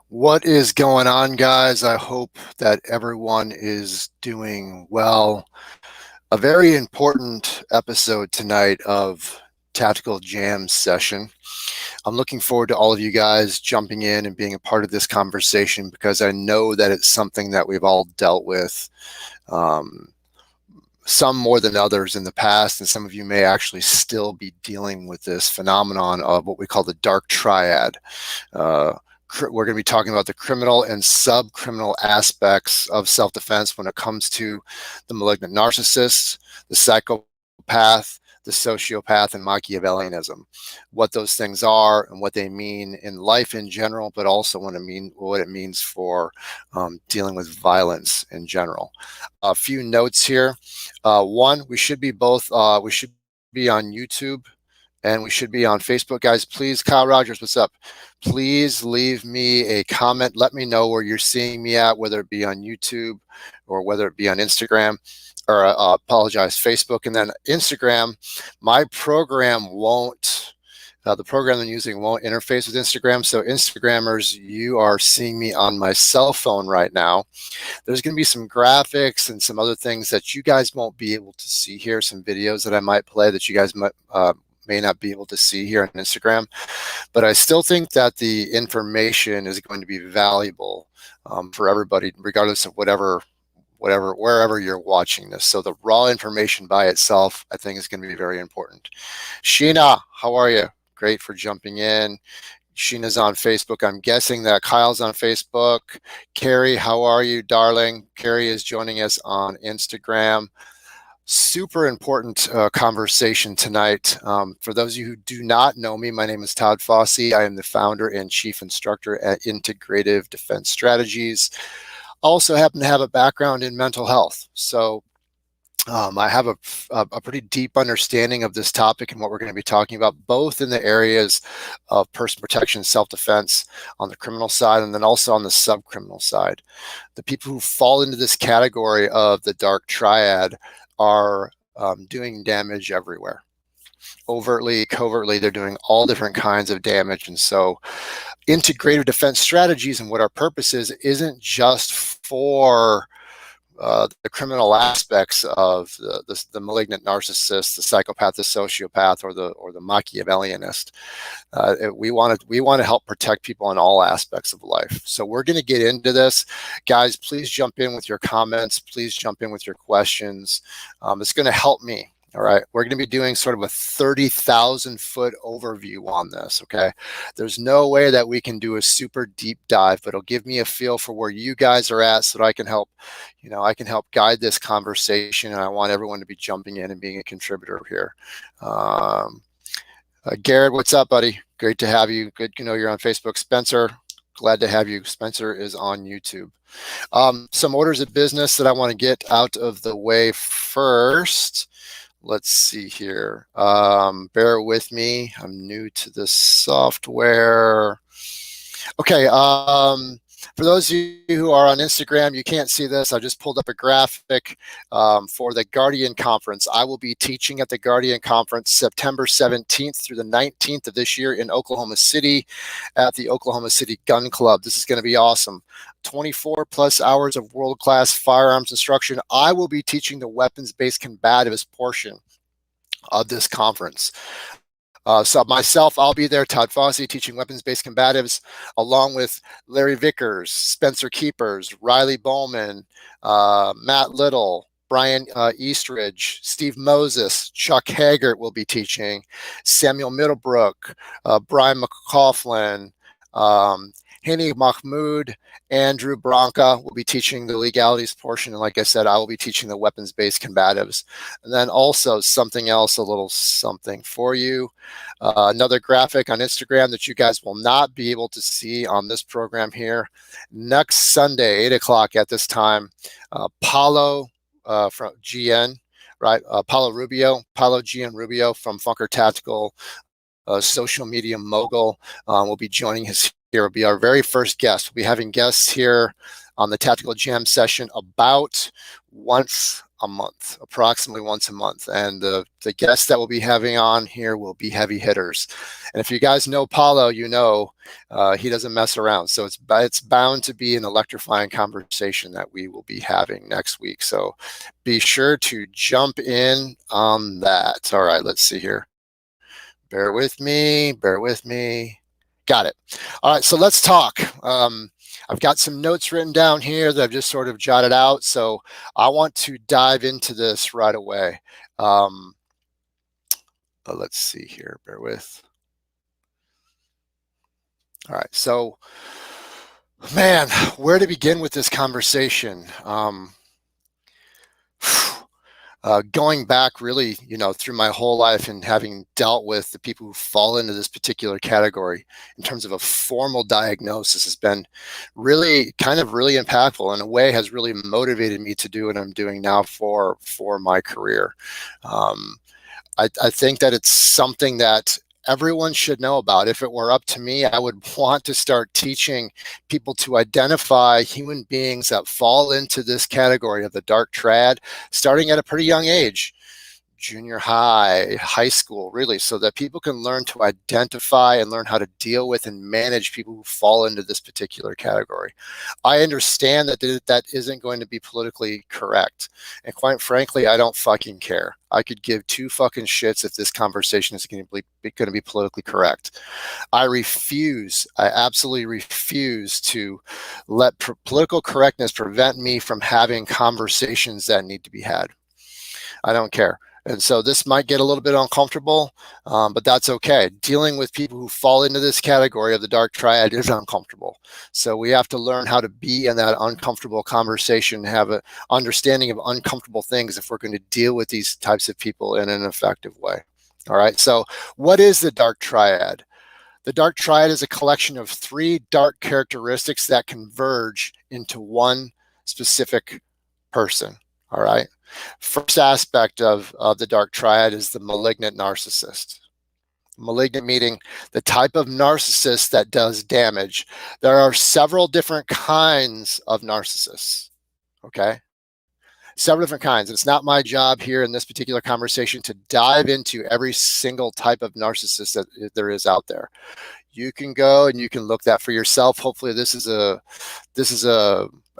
What is going on, guys? I hope that everyone is doing well. A very important episode tonight of Tactical Jam Session. I'm looking forward to all of you guys jumping in and being a part of this conversation because I know that it's something that we've all dealt with, um, some more than others in the past, and some of you may actually still be dealing with this phenomenon of what we call the dark triad. Uh, we're going to be talking about the criminal and sub-criminal aspects of self-defense when it comes to the malignant narcissist, the psychopath, the sociopath, and Machiavellianism. What those things are and what they mean in life in general, but also what it means for dealing with violence in general. A few notes here. One, we should be on YouTube and we should be on Facebook. Guys, please, Kyle Rogers, what's up? Please leave me a comment. Let me know where you're seeing me at, whether it be on YouTube or whether it be on Instagram, or Facebook. And then Instagram, my program the program I'm using won't interface with Instagram. So Instagrammers, you are seeing me on my cell phone right now. There's going to be some graphics and some other things that you guys won't be able to see here, some videos that I might play that you guys may not be able to see here on Instagram, but I still think that the information is going to be valuable for everybody, regardless of wherever you're watching this. So the raw information by itself, I think, is going to be very important. Sheena, how are you? Great for jumping in. Sheena's on Facebook. I'm guessing that Kyle's on Facebook. Carrie, how are you, darling? Carrie is joining us on Instagram. Super important conversation tonight. For those of you who do not know me, my name is Todd Fossey. I am the founder and chief instructor at Integrative Defense Strategies. I also happen to have a background in mental health. So I have a pretty deep understanding of this topic and what we're going to be talking about, both in the areas of personal protection, self-defense on the criminal side, and then also on the sub-criminal side. The people who fall into this category of the dark triad are doing damage everywhere. Overtly, covertly, they're doing all different kinds of damage. And so integrative defense strategies and what our purpose is isn't just for the criminal aspects of the malignant narcissist, the psychopath, the sociopath, or the Machiavellianist. We want to help protect people in all aspects of life. So we're going to get into this, guys. Please jump in with your comments. Please jump in with your questions. It's going to help me. All right, we're going to be doing sort of a 30,000 foot overview on this. Okay, there's no way that we can do a super deep dive, but it'll give me a feel for where you guys are at, so that I can help guide this conversation. And I want everyone to be jumping in and being a contributor here. Garrett, what's up, buddy? Great to have you. Good to know you're on Facebook. Spencer, glad to have you. Spencer is on YouTube. Some orders of business that I want to get out of the way first. Let's see here. Bear with me. I'm new to this software. Okay. For those of you who are on Instagram, you can't see this. I just pulled up a graphic for the Guardian Conference. I will be teaching at the Guardian Conference September 17th through the 19th of this year in Oklahoma City at the Oklahoma City Gun Club. This is going to be awesome. 24 plus hours of world-class firearms instruction. I will be teaching the weapons-based combatives portion of this conference. So myself, I'll be there, Todd Fossey, teaching weapons-based combatives, along with Larry Vickers, Spencer Keepers, Riley Bowman, Matt Little, Brian Eastridge, Steve Moses, Chuck Haggart will be teaching, Samuel Middlebrook, Brian McCaughlin, Hani Mahmoud, Andrew Branca will be teaching the legalities portion. And like I said, I will be teaching the weapons-based combatives. And then also something else, a little something for you. Another graphic on Instagram that you guys will not be able to see on this program here. Next Sunday, 8 o'clock at this time, Paulo from GN, right? Paulo GN Rubio from Funker Tactical, social media mogul, will be joining us here. Will be our very first guest. We'll be having guests here on the tactical jam session about once a month, approximately once a month. And the guests that we'll be having on here will be heavy hitters. And if you guys know Paulo, you know he doesn't mess around. So it's bound to be an electrifying conversation that we will be having next week. So be sure to jump in on that. All right, let's see here. Bear with me, bear with me. Got it. All right, so let's talk. I've got some notes written down here that I've just sort of jotted out. So I want to dive into this right away. Let's see here, bear with. All right, so man, where to begin with this conversation? Going back really, through my whole life and having dealt with the people who fall into this particular category in terms of a formal diagnosis has been really impactful, and in a way has really motivated me to do what I'm doing now for my career. I think that it's something that everyone should know about. If it were up to me, I would want to start teaching people to identify human beings that fall into this category of the dark triad, starting at a pretty young age, junior high, high school, really, so that people can learn to identify and learn how to deal with and manage people who fall into this particular category. I understand that that isn't going to be politically correct. And quite frankly, I don't fucking care. I could give two fucking shits if this conversation is going to be politically correct. I absolutely refuse to let political correctness prevent me from having conversations that need to be had. I don't care. And so this might get a little bit uncomfortable, but that's okay. Dealing with people who fall into this category of the dark triad is uncomfortable. So we have to learn how to be in that uncomfortable conversation, have an understanding of uncomfortable things if we're going to deal with these types of people in an effective way. All right, so what is the dark triad? The dark triad is a collection of 3 dark characteristics that converge into one specific person. All right. First aspect of the dark triad is the malignant narcissist. Malignant meaning the type of narcissist that does damage. There are several different kinds of narcissists. Okay. Several different kinds. It's not my job here in this particular conversation to dive into every single type of narcissist that there is out there. You can go and you can look that for yourself. Hopefully this is a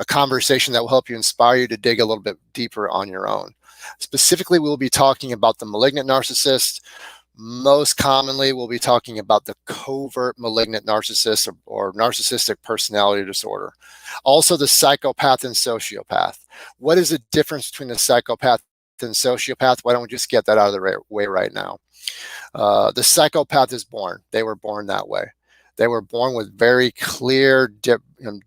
conversation that will help you, inspire you to dig a little bit deeper on your own. Specifically, we'll be talking about the malignant narcissist. Most commonly, we'll be talking about the covert malignant narcissist or narcissistic personality disorder. Also the psychopath and sociopath. What is the difference between the psychopath and sociopath? Why don't we just get that out of the way right now? The psychopath is born. They were born that way. They were born with very clear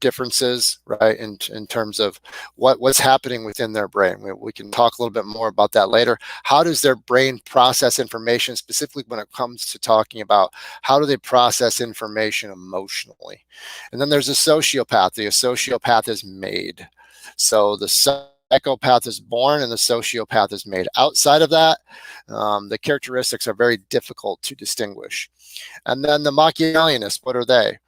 differences, right, in terms of what's happening within their brain. We can talk a little bit more about that later. How does their brain process information, specifically when it comes to talking about how do they process information emotionally? And then there's a sociopath. The sociopath is made. So the psychopath is born and the sociopath is made. Outside of that, the characteristics are very difficult to distinguish. And then the Machiavellianists, what are they?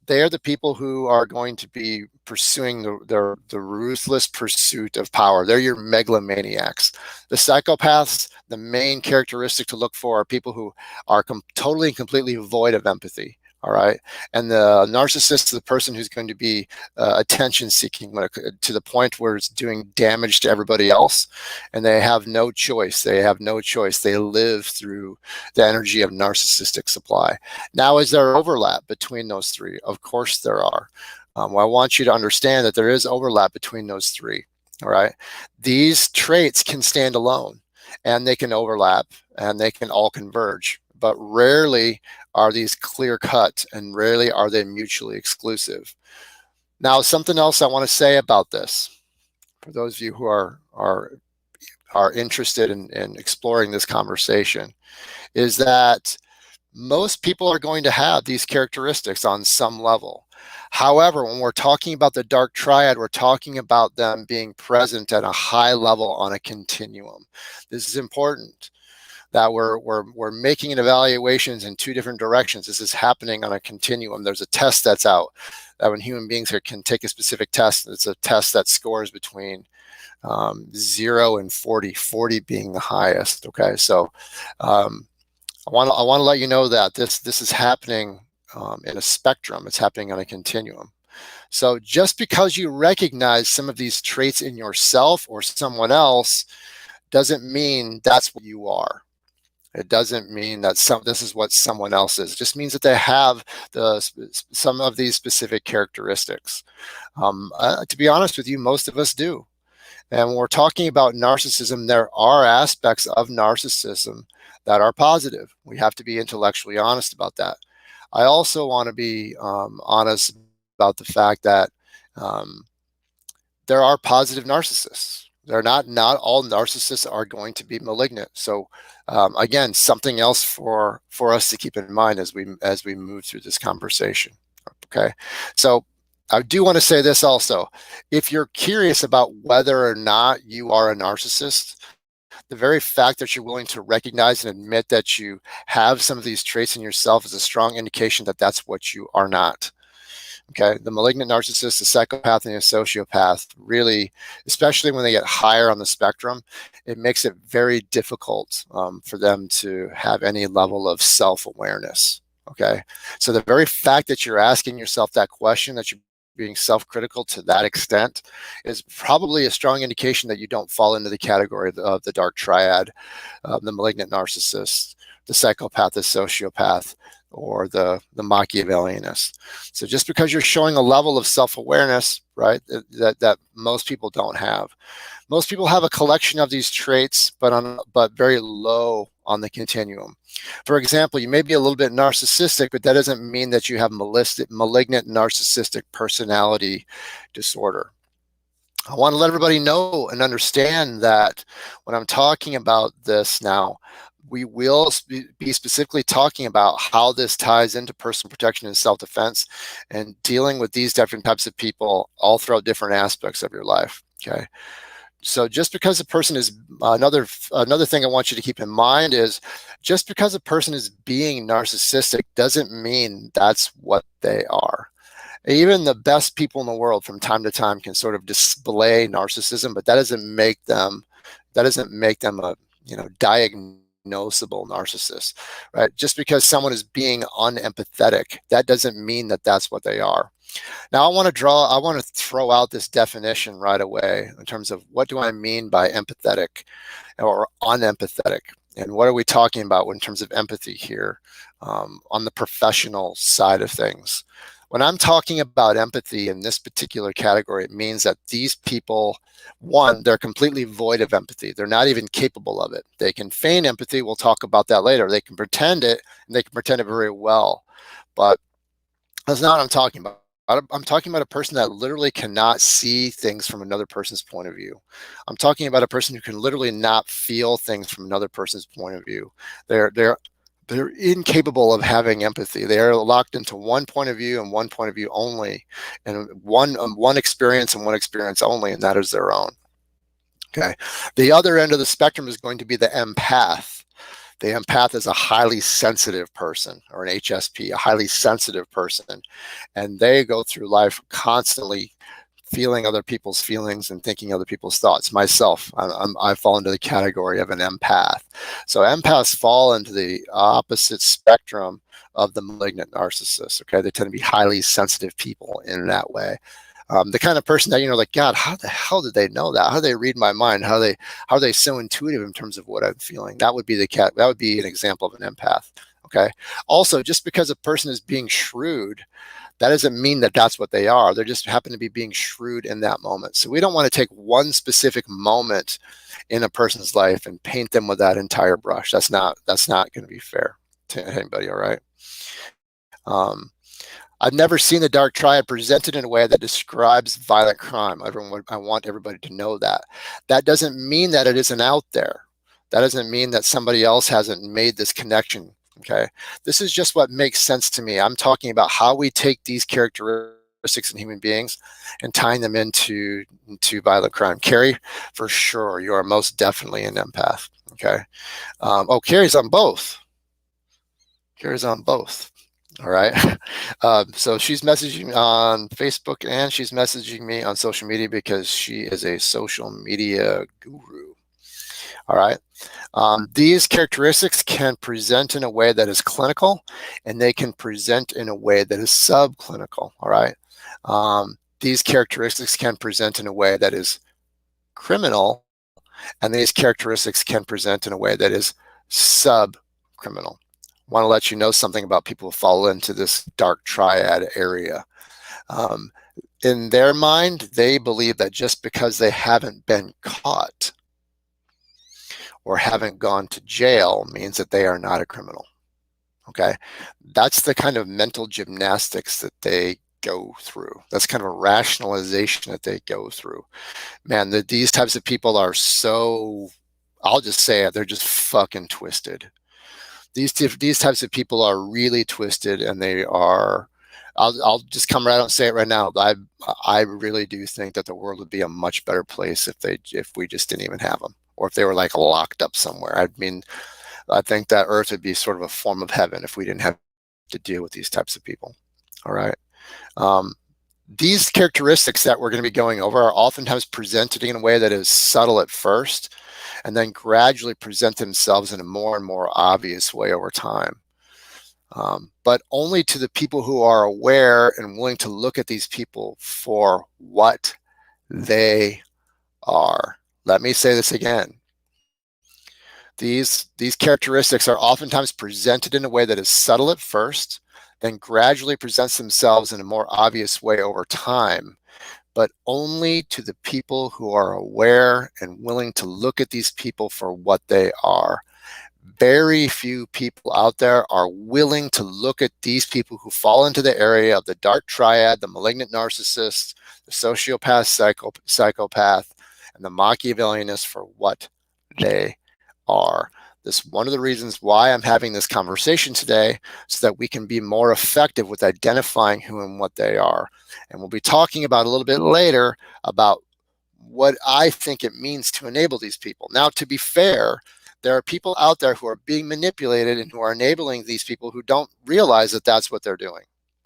They are the people who are going to be pursuing the ruthless pursuit of power. They're your megalomaniacs. The psychopaths, the main characteristic to look for are people who are totally and completely void of empathy. All right. And the narcissist is the person who's going to be attention seeking to the point where it's doing damage to everybody else. And they have no choice. They have no choice. They live through the energy of narcissistic supply. Now, is there overlap between those 3? Of course there are. Well, I want you to understand that there is overlap between those 3. All right. These traits can stand alone and they can overlap and they can all converge, but rarely are these clear cut and rarely are they mutually exclusive. Now, something else I want to say about this, for those of you who are interested in exploring this conversation, is that most people are going to have these characteristics on some level. However, when we're talking about the dark triad, we're talking about them being present at a high level on a continuum. This is important. that we're making evaluations in two different directions. This is happening on a continuum. There's a test that's out that when human beings can take a specific test, it's a test that scores between 0 and 40, 40 being the highest. Okay, so I want to let you know that this is happening in a spectrum. It's happening on a continuum. So just because you recognize some of these traits in yourself or someone else doesn't mean that's what you are. It doesn't mean that this is what someone else is. It just means that they have some of these specific characteristics. To be honest with you, most of us do. And when we're talking about narcissism, there are aspects of narcissism that are positive. We have to be intellectually honest about that. I also want to be honest about the fact that there are positive narcissists. They're not all narcissists are going to be malignant. So again, something else for us to keep in mind as we move through this conversation. Okay, so I do want to say this also. If you're curious about whether or not you are a narcissist, the very fact that you're willing to recognize and admit that you have some of these traits in yourself is a strong indication that that's what you are not. Okay, the malignant narcissist, the psychopath, and the sociopath really, especially when they get higher on the spectrum, it makes it very difficult for them to have any level of self-awareness. Okay, so the very fact that you're asking yourself that question, that you're being self-critical to that extent, is probably a strong indication that you don't fall into the category of the dark triad, the malignant narcissist, the psychopath, the sociopath, or the Machiavellianist. So just because you're showing a level of self-awareness, right, that most people don't have. Most people have a collection of these traits, but very low on the continuum. For example, you may be a little bit narcissistic, but that doesn't mean that you have malignant narcissistic personality disorder. I want to let everybody know and understand that when I'm talking about this now, we will be specifically talking about how this ties into personal protection and self-defense and dealing with these different types of people all throughout different aspects of your life. Okay. So just because a person is another thing I want you to keep in mind is just because a person is being narcissistic doesn't mean that's what they are. Even the best people in the world from time to time can sort of display narcissism, but that doesn't make them a diagnosable narcissist, right? Just because someone is being unempathetic, that doesn't mean that that's what they are. Now I want to throw out this definition right away in terms of what do I mean by empathetic or unempathetic, and what are we talking about in terms of empathy here on the professional side of things. When I'm talking about empathy in this particular category, it means that these people, one, they're completely void of empathy. They're not even capable of it. They can feign empathy. We'll talk about that later. They can pretend it, and they can pretend it very well. But that's not what I'm talking about. I'm talking about a person that literally cannot see things from another person's point of view. I'm talking about a person who can literally not feel things from another person's point of view. They're incapable of having empathy. They are locked into one point of view and one point of view only, and one experience and one experience only, and that is their own. Okay. The other end of the spectrum is going to be the empath. The empath is a highly sensitive person, or an HSP, a highly sensitive person, and they go through life constantly feeling other people's feelings and thinking other people's thoughts. Myself, I fall into the category of an empath. So empaths fall into the opposite spectrum of the malignant narcissist. Okay, they tend to be highly sensitive people in that way. The kind of person that, like, God, how the hell did they know that? How do they read my mind? How are they so intuitive in terms of what I'm feeling? That would be that would be an example of an empath. Okay. Also, just because a person is being shrewd, that doesn't mean that that's what they are. They just happen to be being shrewd in that moment. So we don't want to take one specific moment in a person's life and paint them with that entire brush. That's not going to be fair to anybody. All right. I've never seen the dark triad presented in a way that describes violent crime. I want everybody to know that. That doesn't mean that it isn't out there. That doesn't mean that somebody else hasn't made this connection. Okay, this is just what makes sense to me. I'm talking about how we take these characteristics characteristics in human beings and tying them into violent crime. Carrie, for sure, you are most definitely an empath. Okay. Oh, Carrie's on both. Carrie's on both. All right. So she's messaging me on Facebook and she's messaging me on social media because she is a social media guru. All right. These characteristics can present in a way that is clinical and they can present in a way that is subclinical. All right. These characteristics can present in a way that is criminal, and these characteristics can present in a way that is subcriminal. I want to let you know something about people who fall into this dark triad area. In their mind, they believe that just because they haven't been caught or haven't gone to jail means that they are not a criminal. Okay, that's the kind of mental gymnastics that they go through. That's kind of a rationalization that they go through. Man, these types of people are so, I'll just say it, they're just fucking twisted. These types of people are really twisted, and they are, I'll just come right out and say it right now. I really do think that the world would be a much better place if we just didn't even have them, or if they were like locked up somewhere. I mean, I think that Earth would be sort of a form of heaven if we didn't have to deal with these types of people. All right. These characteristics that we're going to be going over are oftentimes presented in a way that is subtle at first, and then gradually present themselves in a more and more obvious way over time. But only to the people who are aware and willing to look at these people for what they are. Let me say this again. These characteristics are oftentimes presented in a way that is subtle at first, then gradually presents themselves in a more obvious way over time, but only to the people who are aware and willing to look at these people for what they are. Very few people out there are willing to look at these people who fall into the area of the dark triad, the malignant narcissist, the sociopath, psychopath, and the Machiavellianist for what they are. This is one of the reasons why I'm having this conversation today, so that we can be more effective with identifying who and what they are. And we'll be talking about a little bit later about what I think it means to enable these people. Now, to be fair, there are people out there who are being manipulated and who are enabling these people who don't realize that that's what they're doing.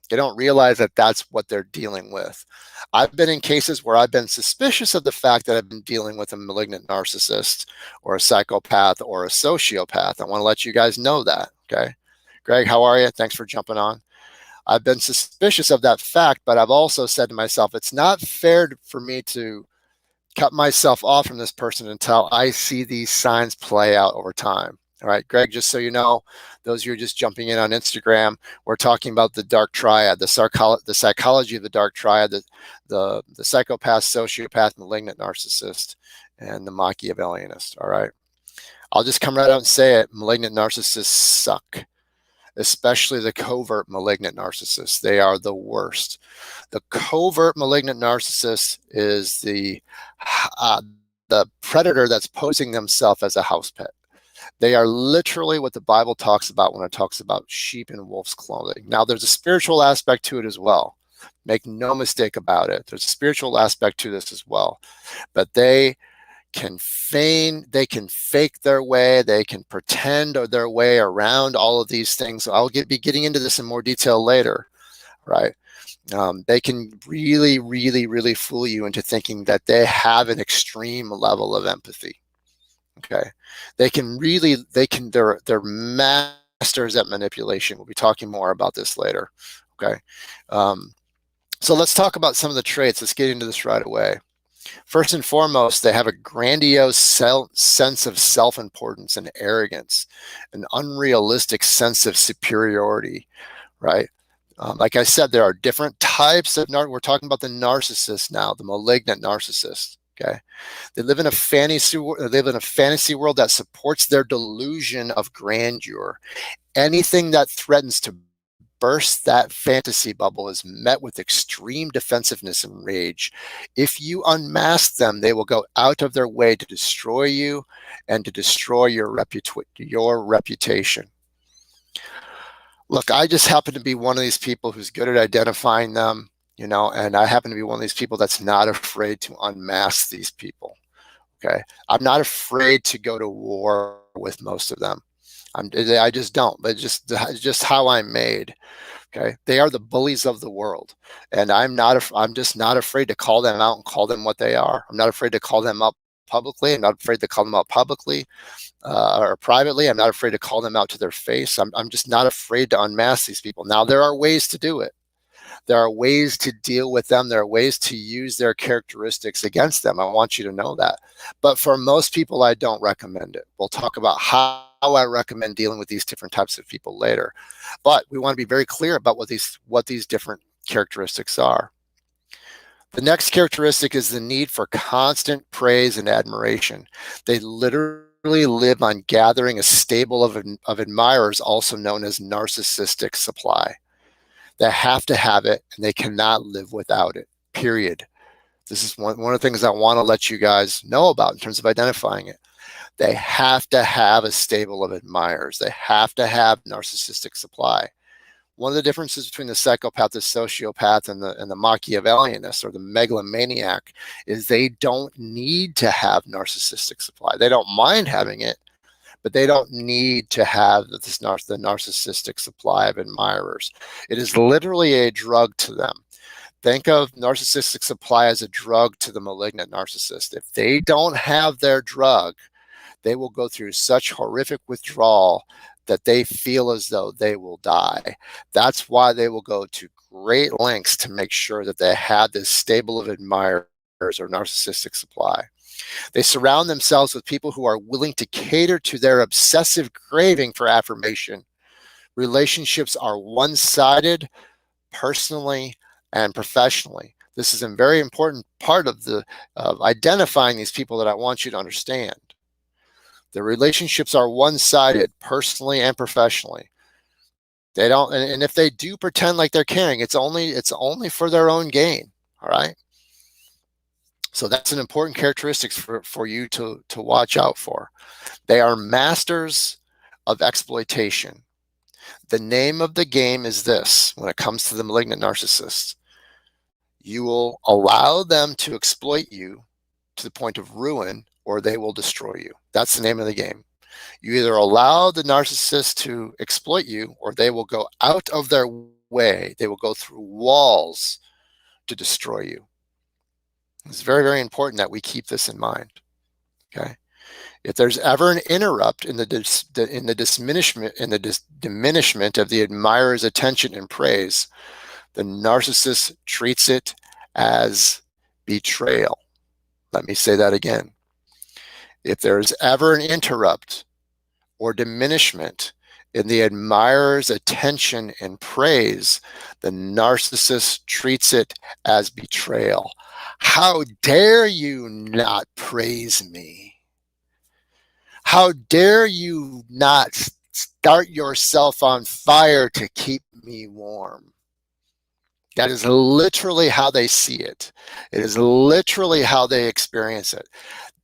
They don't realize that that's what they're dealing with. I've been in cases where I've been suspicious of the fact that I've been dealing with a malignant narcissist or a psychopath or a sociopath. I want to let you guys know that, okay? Greg, how are you? Thanks for jumping on. I've been suspicious of that fact, but I've also said to myself, it's not fair for me to cut myself off from this person until I see these signs play out over time. All right, Greg, just so you know, those of you just jumping in on Instagram, we're talking about the dark triad, the psychology of the dark triad, the psychopath, sociopath, malignant narcissist, and the Machiavellianist. All right. I'll just come right out and say it. Malignant narcissists suck, especially the covert malignant narcissists. They are the worst. The covert malignant narcissist is the predator that's posing themselves as a house pet. They are literally what the Bible talks about when it talks about sheep in wolf's clothing. Now, there's a spiritual aspect to it as well. Make no mistake about it. There's a spiritual aspect to this as well. But they can fake their way, they can pretend their way around all of these things. I'll be getting into this in more detail later, right? They can really, really, really fool you into thinking that they have an extreme level of empathy. Okay, they're masters at manipulation. We'll be talking more about this later. Okay, so let's talk about some of the traits. Let's get into this right away. First and foremost, they have a grandiose sense of self-importance and arrogance, an unrealistic sense of superiority, right? Like I said, there are different types of we're talking about the narcissist now, the malignant narcissist. Okay, they live in a fantasy world that supports their delusion of grandeur. Anything that threatens to burst that fantasy bubble is met with extreme defensiveness and rage. If you unmask them, they will go out of their way to destroy you and to destroy your reputation. Look, I just happen to be one of these people who's good at identifying them. and I happen to be one of these people that's not afraid to unmask these people. Okay. I'm not afraid to go to war with most of them. I just don't, but just how I'm made. Okay. They are the bullies of the world. And I'm just not afraid to call them out and call them what they are. I'm not afraid to call them up publicly. I'm not afraid to call them out publicly or privately. I'm not afraid to call them out to their face. I'm just not afraid to unmask these people. Now, there are ways to do it. There are ways to deal with them. There are ways to use their characteristics against them. I want you to know that. But for most people, I don't recommend it. We'll talk about how I recommend dealing with these different types of people later. But we want to be very clear about what these different characteristics are. The next characteristic is the need for constant praise and admiration. They literally live on gathering a stable of admirers, also known as narcissistic supply. They have to have it, and they cannot live without it, period. This is one of the things I want to let you guys know about in terms of identifying it. They have to have a stable of admirers. They have to have narcissistic supply. One of the differences between the psychopath, the sociopath, and the Machiavellianist or the megalomaniac is they don't need to have narcissistic supply. They don't mind having it, but they don't need to have the narcissistic supply of admirers. It is literally a drug to them. Think of narcissistic supply as a drug to the malignant narcissist. If they don't have their drug, they will go through such horrific withdrawal that they feel as though they will die. That's why they will go to great lengths to make sure that they have this stable of admirers or narcissistic supply. They surround themselves with people who are willing to cater to their obsessive craving for affirmation. Relationships are one-sided, personally and professionally. This is a very important part of identifying these people that I want you to understand. The relationships are one-sided, personally and professionally. They don't, and if they do pretend like they're caring, it's only for their own gain. All right. So that's an important characteristic for you to watch out for. They are masters of exploitation. The name of the game is this when it comes to the malignant narcissists. You will allow them to exploit you to the point of ruin, or they will destroy you. That's the name of the game. You either allow the narcissist to exploit you, or they will go out of their way. They will go through walls to destroy you. It's very, very important that we keep this in mind. Okay. If there's ever an interrupt in the diminishment of the admirer's attention and praise, the narcissist treats it as betrayal. Let me say that again. If there's ever an interrupt or diminishment in the admirer's attention and praise, the narcissist treats it as betrayal. How dare you not praise me? How dare you not start yourself on fire to keep me warm? That is literally how they see it. It is literally how they experience it.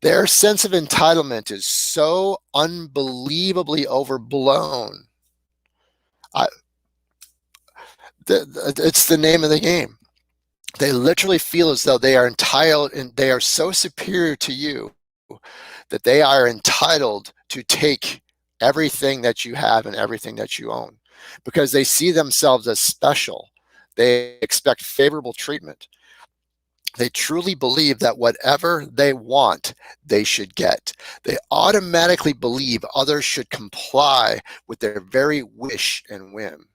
Their sense of entitlement is so unbelievably overblown. It's the name of the game. They literally feel as though they are entitled and they are so superior to you that they are entitled to take everything that you have and everything that you own because they see themselves as special. They expect favorable treatment. They truly believe that whatever they want, they should get. They automatically believe others should comply with their very wish and whim.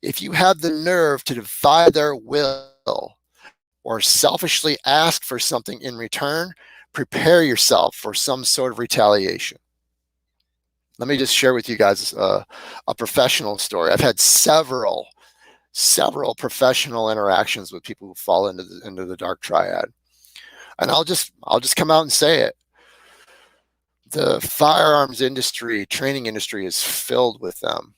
If you have the nerve to defy their will or selfishly ask for something in return, prepare yourself for some sort of retaliation. Let me just share with you guys a professional story. I've had several professional interactions with people who fall into the dark triad, and I'll just come out and say it. The firearms industry, training industry, is filled with them,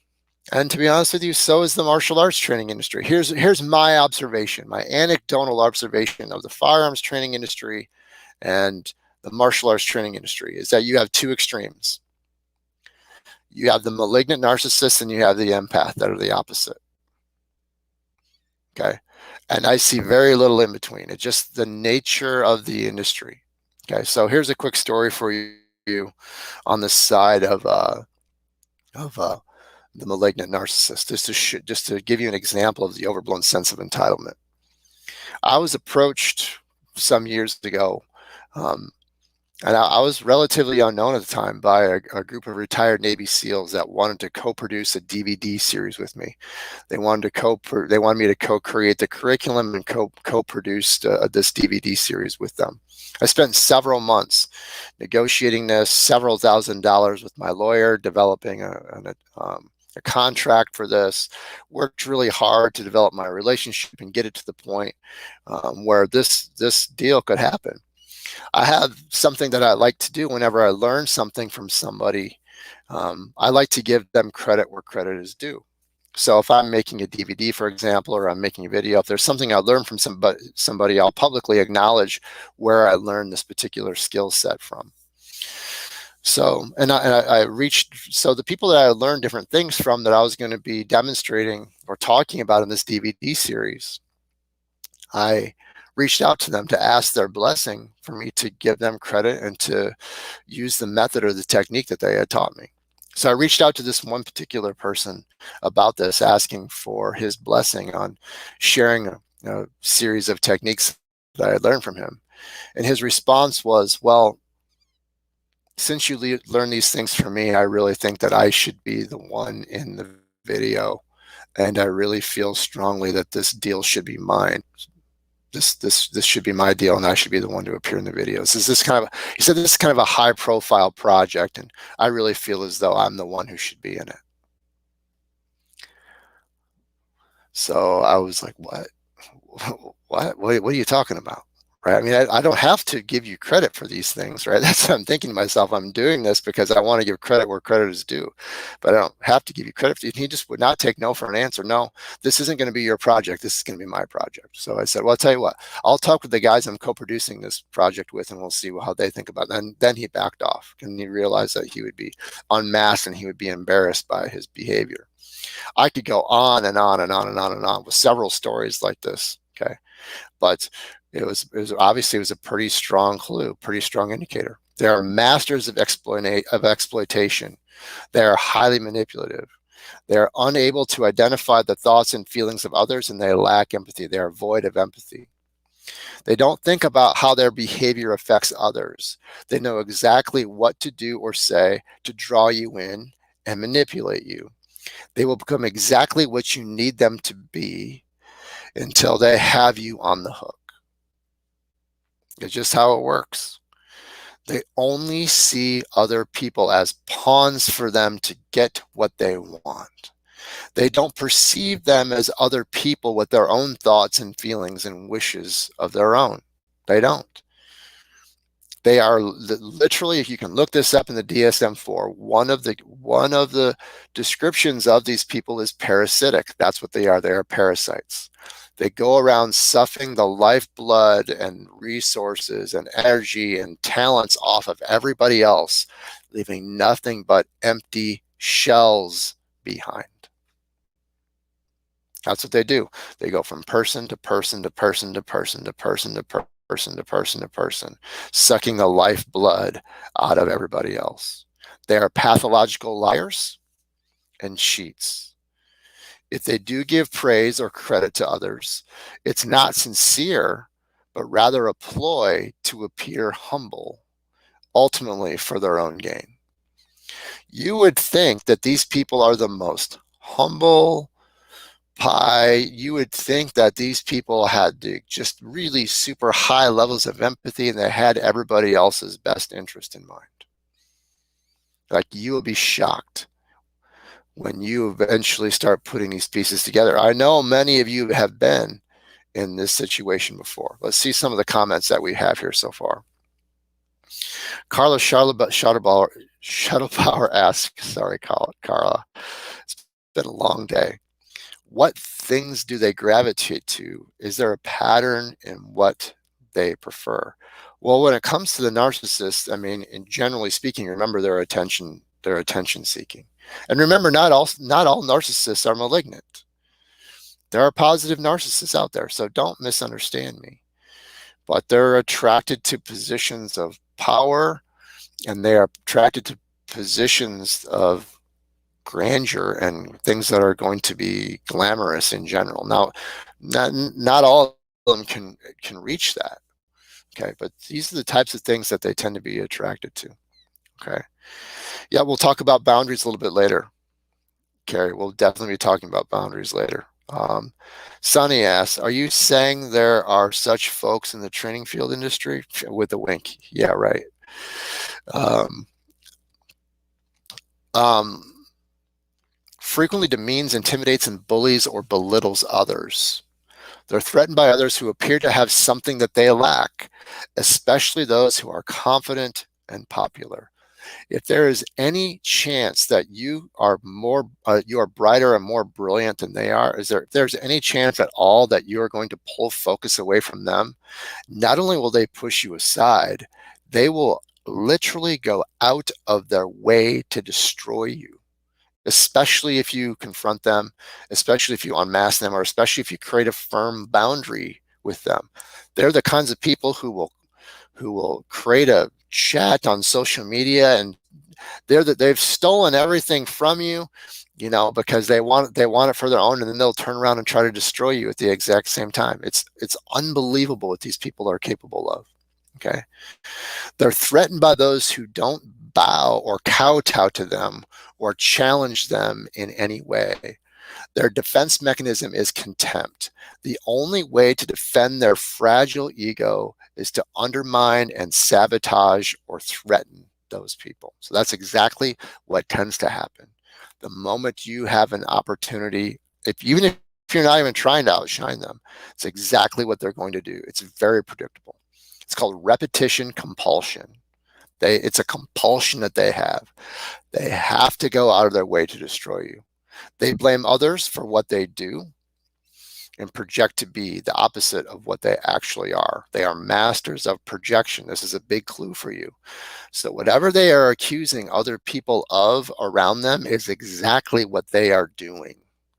and to be honest with you, so is the martial arts training industry. Here's my observation, my anecdotal observation of the firearms training industry and the martial arts training industry is that you have two extremes. You have the malignant narcissist and you have the empath that are the opposite. Okay. And I see very little in between. It's just the nature of the industry. Okay, so here's a quick story for you on the side of the malignant narcissist, just to give you an example of the overblown sense of entitlement. I was approached some years ago, and I was relatively unknown at the time, by a group of retired Navy SEALs that wanted to co-produce a DVD series with me. They wanted me to co-create the curriculum and co-produce this DVD series with them. I spent several months negotiating this, several $1,000s with my lawyer, developing a contract for this. Worked really hard to develop my relationship and get it to the point where this deal could happen. I have something that I like to do whenever I learn something from somebody. I like to give them credit where credit is due. So if I'm making a DVD, for example, or I'm making a video, if there's something I learned from somebody, I'll publicly acknowledge where I learned this particular skill set from. So, and I reached, so the people that I learned different things from that I was going to be demonstrating or talking about in this DVD series, I reached out to them to ask their blessing for me to give them credit and to use the method or the technique that they had taught me. So I reached out to this one particular person about this, asking for his blessing on sharing a series of techniques that I had learned from him. And his response was, well, since you learn these things from me, I really think that I should be the one in the video. And I really feel strongly that this deal should be mine. This should be my deal, and I should be the one to appear in the videos. He said this is kind of a high profile project, and I really feel as though I'm the one who should be in it. So I was like, what are you talking about? Right? I mean, I don't have to give you credit for these things, right? That's what I'm thinking to myself. I'm doing this because I want to give credit where credit is due, but I don't have to give you credit. He just would not take no for an answer. No, this isn't going to be your project. This is going to be my project. So I said, well, I'll tell you what, I'll talk with the guys I'm co-producing this project with, and we'll see how they think about it. And then he backed off, and he realized that he would be unmasked and he would be embarrassed by his behavior. I could go on and on and on and on and on with several stories like this. Okay. But it was obviously it was a pretty strong clue, pretty strong indicator. They are masters of exploitation. They are highly manipulative. They are unable to identify the thoughts and feelings of others, and they lack empathy. They are void of empathy. They don't think about how their behavior affects others. They know exactly what to do or say to draw you in and manipulate you. They will become exactly what you need them to be until they have you on the hook. It's just how it works. They only see other people as pawns for them to get what they want. They don't perceive them as other people with their own thoughts and feelings and wishes of their own. They don't. They are literally, if you can look this up in the DSM-4, one of the descriptions of these people is parasitic. That's what they are. They are parasites. They go around sucking the lifeblood and resources and energy and talents off of everybody else, leaving nothing but empty shells behind. That's what they do. They go from person to person to person to person to person to person to person to person, sucking the lifeblood out of everybody else. They are pathological liars and cheats. If they do give praise or credit to others, it's not sincere, but rather a ploy to appear humble, ultimately for their own gain. You would think that these people are the most humble pie. You would think that these people had just really super high levels of empathy, and they had everybody else's best interest in mind. Like, you will be shocked when you eventually start putting these pieces together. I know many of you have been in this situation before. Let's see some of the comments that we have here so far. Carla Shuttlebauer asks, sorry, Carla, it's been a long day. What things do they gravitate to? Is there a pattern in what they prefer? Well, when it comes to the narcissist, I mean, generally speaking, remember they're attention seeking. And remember, not all narcissists are malignant. There are positive narcissists out there, so don't misunderstand me. But they're attracted to positions of power, and they are attracted to positions of grandeur and things that are going to be glamorous in general. Now, not all of them can reach that. Okay, but these are the types of things that they tend to be attracted to. Okay, yeah, we'll talk about boundaries a little bit later. Carrie, we'll definitely be talking about boundaries later. Sonny asks, are you saying there are such folks in the training field industry? With a wink. Yeah, right. Um, um, frequently demeans, intimidates, and bullies or belittles others. They're threatened by others who appear to have something that they lack, especially those who are confident and popular. If there is any chance that you are you are brighter and more brilliant than they are, if there's any chance at all that you are going to pull focus away from them, not only will they push you aside, they will literally go out of their way to destroy you, especially if you confront them, especially if you unmask them, or especially if you create a firm boundary with them. They're the kinds of people who will create a chat on social media, and they've stolen everything from you, because they want it for their own, and then they'll turn around and try to destroy you at the exact same time. It's unbelievable what these people are capable of. Okay, they're threatened by those who don't bow or kowtow to them or challenge them in any way. Their defense mechanism is contempt. The only way to defend their fragile ego is to undermine and sabotage or threaten those people. So that's exactly what tends to happen. The moment you have an opportunity, even if you're not even trying to outshine them, it's exactly what they're going to do. It's very predictable. It's called repetition compulsion. It's a compulsion that they have. They have to go out of their way to destroy you. They blame others for what they do and project to be the opposite of what they actually are. They are masters of projection. This is a big clue for you. So whatever they are accusing other people of around them is exactly what they are doing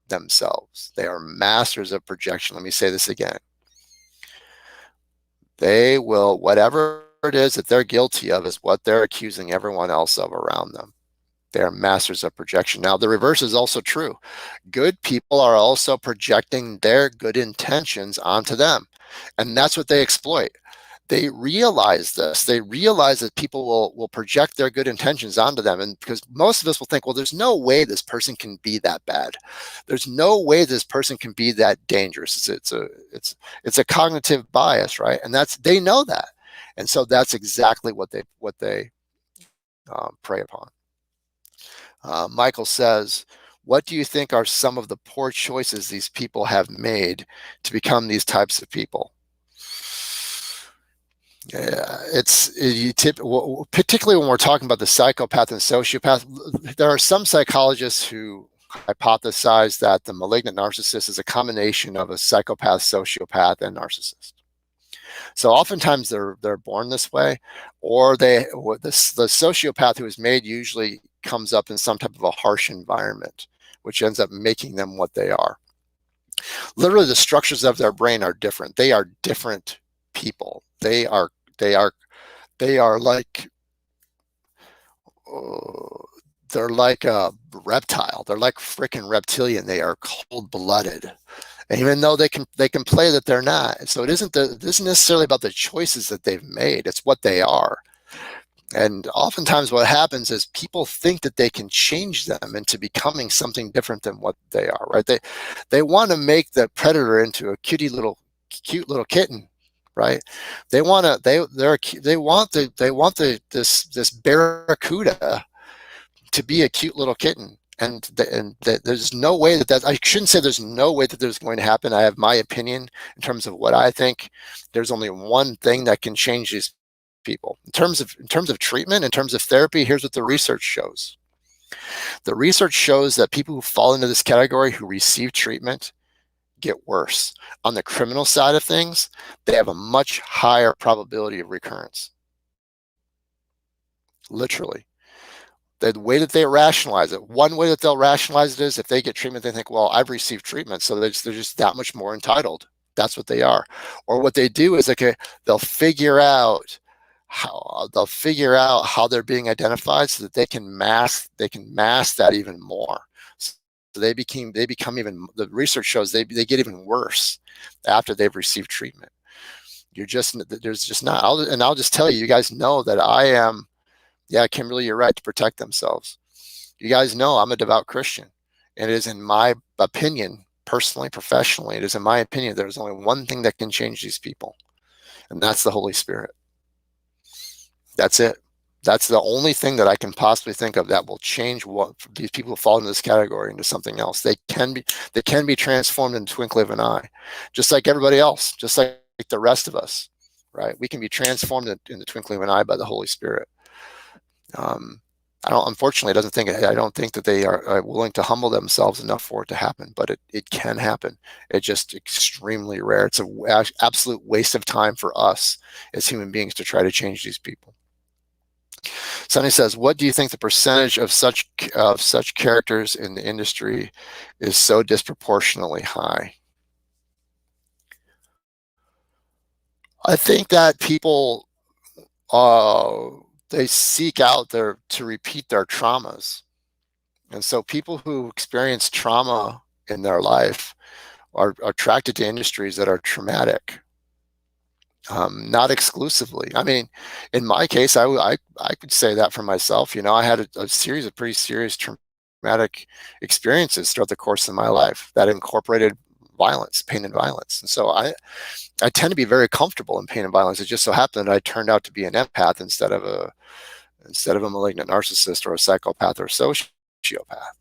themselves. They are masters of projection. Let me say this again. They will, whatever it is that they're guilty of is what they're accusing everyone else of around them. They are masters of projection. Now, the reverse is also true. Good people are also projecting their good intentions onto them. And that's what they exploit. They realize this. They realize that people will project their good intentions onto them. And because most of us will think, well, there's no way this person can be that bad. There's no way this person can be that dangerous. It's a cognitive bias, right? And they know that. And so that's exactly what they prey upon. Michael says, what do you think are some of the poor choices these people have made to become these types of people? Yeah, particularly when we're talking about the psychopath and sociopath, there are some psychologists who hypothesize that the malignant narcissist is a combination of a psychopath, sociopath, and narcissist. So oftentimes they're born this way, or the sociopath who is made usually comes up in some type of a harsh environment, which ends up making them what they are. Literally, the structures of their brain are different. They are different people. They are like they're like a reptile. They're like freaking reptilian. They are cold-blooded. And even though they can play that they're not. So it isn't necessarily about the choices that they've made. It's what they are. And oftentimes what happens is people think that they can change them into becoming something different than what they are, right? They want to make the predator into a cute little kitten, right? They want this barracuda to be a cute little kitten. And there's no way that I shouldn't say there's no way that there's going to happen. I have my opinion in terms of what I think. There's only one thing that can change these people. In terms of treatment, in terms of therapy, here's what the research shows. The research shows that people who fall into this category who receive treatment get worse. On the criminal side of things, they have a much higher probability of recurrence. Literally. The way that they rationalize it, one way that they'll rationalize it is if they get treatment, they think, well, I've received treatment, so they're just that much more entitled. That's what they are. Or what they do is, okay, they'll figure out how they're being identified so that they can mask that even more. So they become even, the research shows they get even worse after they've received treatment. There's just not, I'll just tell you, you guys know that I am, yeah, Kimberly, you're right, to protect themselves. You guys know I'm a devout Christian, and it is in my opinion, personally, professionally, it is in my opinion, there's only one thing that can change these people, and that's the Holy Spirit. That's it. That's the only thing that I can possibly think of that will change what these people who fall into this category into something else. They can be transformed in the twinkling of an eye, just like everybody else, just like the rest of us, right? We can be transformed in the twinkling of an eye by the Holy Spirit. Unfortunately, I don't think that they are willing to humble themselves enough for it to happen, but it can happen. It's just extremely rare. It's an absolute waste of time for us as human beings to try to change these people. Sonny says, what do you think the percentage of such characters in the industry is so disproportionately high? I think that people, they seek out to repeat their traumas. And so people who experience trauma in their life are attracted to industries that are traumatic. Not exclusively. I mean, in my case, I could say that for myself. You know, I had a series of pretty serious traumatic experiences throughout the course of my life that incorporated violence, pain and violence. And so I tend to be very comfortable in pain and violence. It just so happened that I turned out to be an empath instead of a malignant narcissist or a psychopath or a sociopath.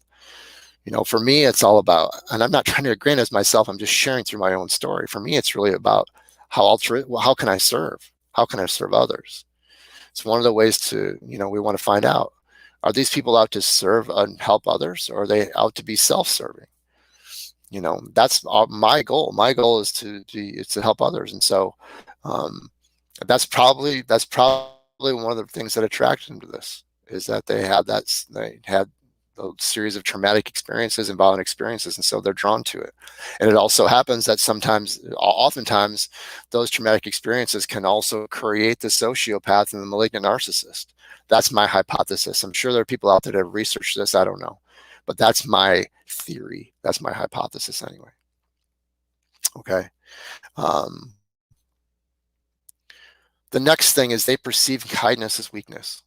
You know, for me, it's all about, and I'm not trying to aggrandize myself, I'm just sharing through my own story. For me, it's really about how can I serve? How can I serve others? It's one of the ways to, we want to find out, are these people out to serve and help others, or are they out to be self-serving? That's my goal. My goal is to help others. And so that's probably one of the things that attracted them to this, is that they had a series of traumatic experiences and violent experiences, and so they're drawn to it. And it also happens that oftentimes, those traumatic experiences can also create the sociopath and the malignant narcissist. That's my hypothesis. I'm sure there are people out there that have researched this. I don't know, but that's my theory. That's my hypothesis anyway. Okay. The next thing is they perceive kindness as weakness.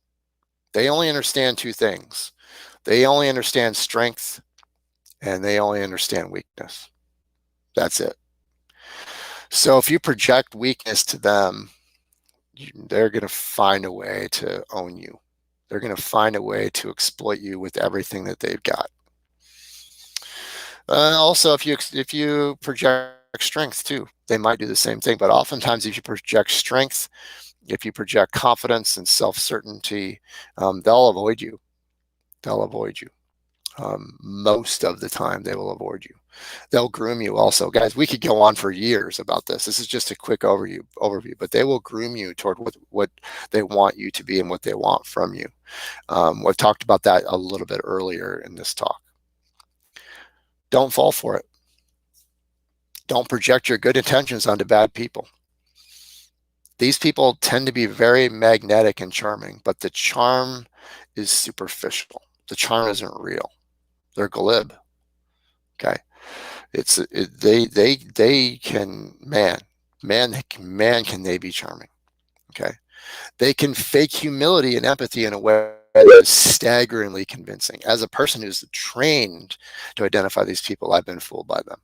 They only understand two things. They only understand strength, and they only understand weakness. That's it. So if you project weakness to them, they're going to find a way to own you. They're going to find a way to exploit you with everything that they've got. Also, if you project strength too, they might do the same thing. But oftentimes, if you project strength, if you project confidence and self-certainty, they'll avoid you. They'll avoid you. Most of the time, they will avoid you. They'll groom you also. Guys, we could go on for years about this. This is just a quick overview, but they will groom you toward what they want you to be and what they want from you. We've talked about that a little bit earlier in this talk. Don't fall for it. Don't project your good intentions onto bad people. These people tend to be very magnetic and charming, but the charm is superficial. The charm isn't real. They're glib. Okay. They can, can they be charming. Okay. They can fake humility and empathy in a way that is staggeringly convincing. As a person who's trained to identify these people, I've been fooled by them.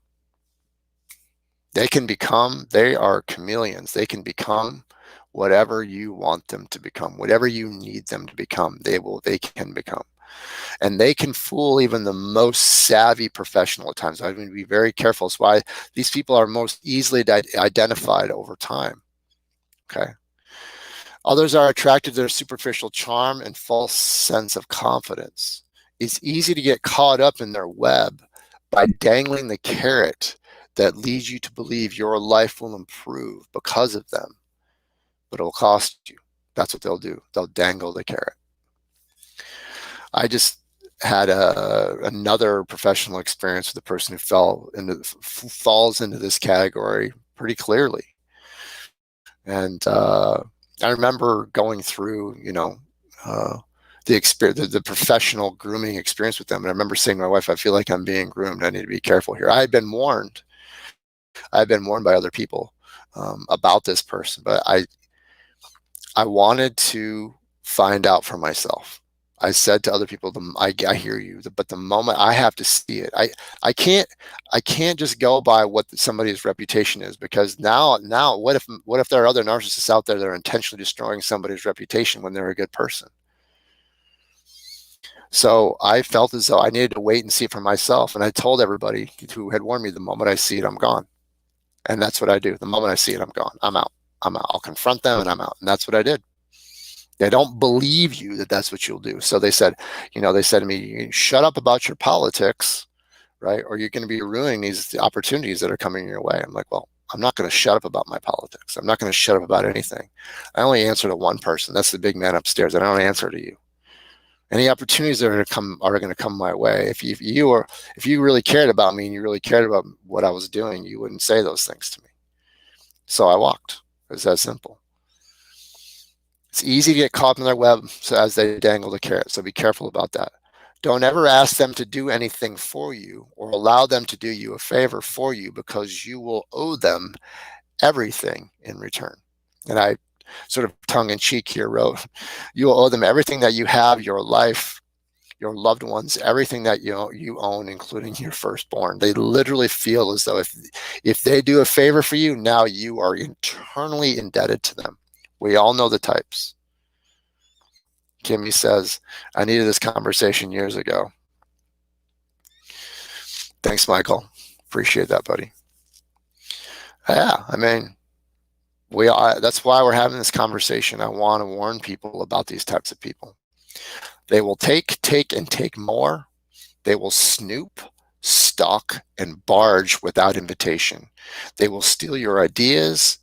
They are chameleons. They can become whatever you want them to become, whatever you need them to become, they can become. And they can fool even the most savvy professional at times. I mean, be very careful. It's why these people are most easily identified over time. Okay. Others are attracted to their superficial charm and false sense of confidence. It's easy to get caught up in their web by dangling the carrot that leads you to believe your life will improve because of them, but it'll cost you. That's what they'll do. They'll dangle the carrot. I just had another professional experience with a person who falls into this category pretty clearly. And I remember going through, the experience, the professional grooming experience with them. And I remember saying to my wife, I feel like I'm being groomed. I need to be careful here. I had been warned. I had been warned by other people about this person, but I wanted to find out for myself. I said to other people, I hear you, but the moment I have to see it, I can't I can't just go by what somebody's reputation is, because now what if there are other narcissists out there that are intentionally destroying somebody's reputation when they're a good person? So I felt as though I needed to wait and see it for myself, and I told everybody who had warned me, the moment I see it, I'm gone, and that's what I do. The moment I see it, I'm gone. I'm out. I'm out. I'll confront them, and I'm out, and that's what I did. They don't believe you that that's what you'll do. So they said, they said to me, shut up about your politics, right? Or you're going to be ruining these opportunities that are coming your way. I'm like, well, I'm not going to shut up about my politics. I'm not going to shut up about anything. I only answer to one person. That's the big man upstairs. I don't answer to you. Any opportunities that are going to come my way. If you really cared about me and you really cared about what I was doing, you wouldn't say those things to me. So I walked. It was that simple. It's easy to get caught in their web as they dangle the carrot, so be careful about that. Don't ever ask them to do anything for you or allow them to do you a favor for you, because you will owe them everything in return. And I sort of tongue-in-cheek here wrote, you will owe them everything that you have, your life, your loved ones, everything that you own, including your firstborn. They literally feel as though if they do a favor for you, now you are internally indebted to them. We all know the types. Kimmy says, I needed this conversation years ago. Thanks, Michael. Appreciate that, buddy. Yeah, I mean, that's why we're having this conversation. I want to warn people about these types of people. They will take, and take more. They will snoop, stalk, and barge without invitation. They will steal your ideas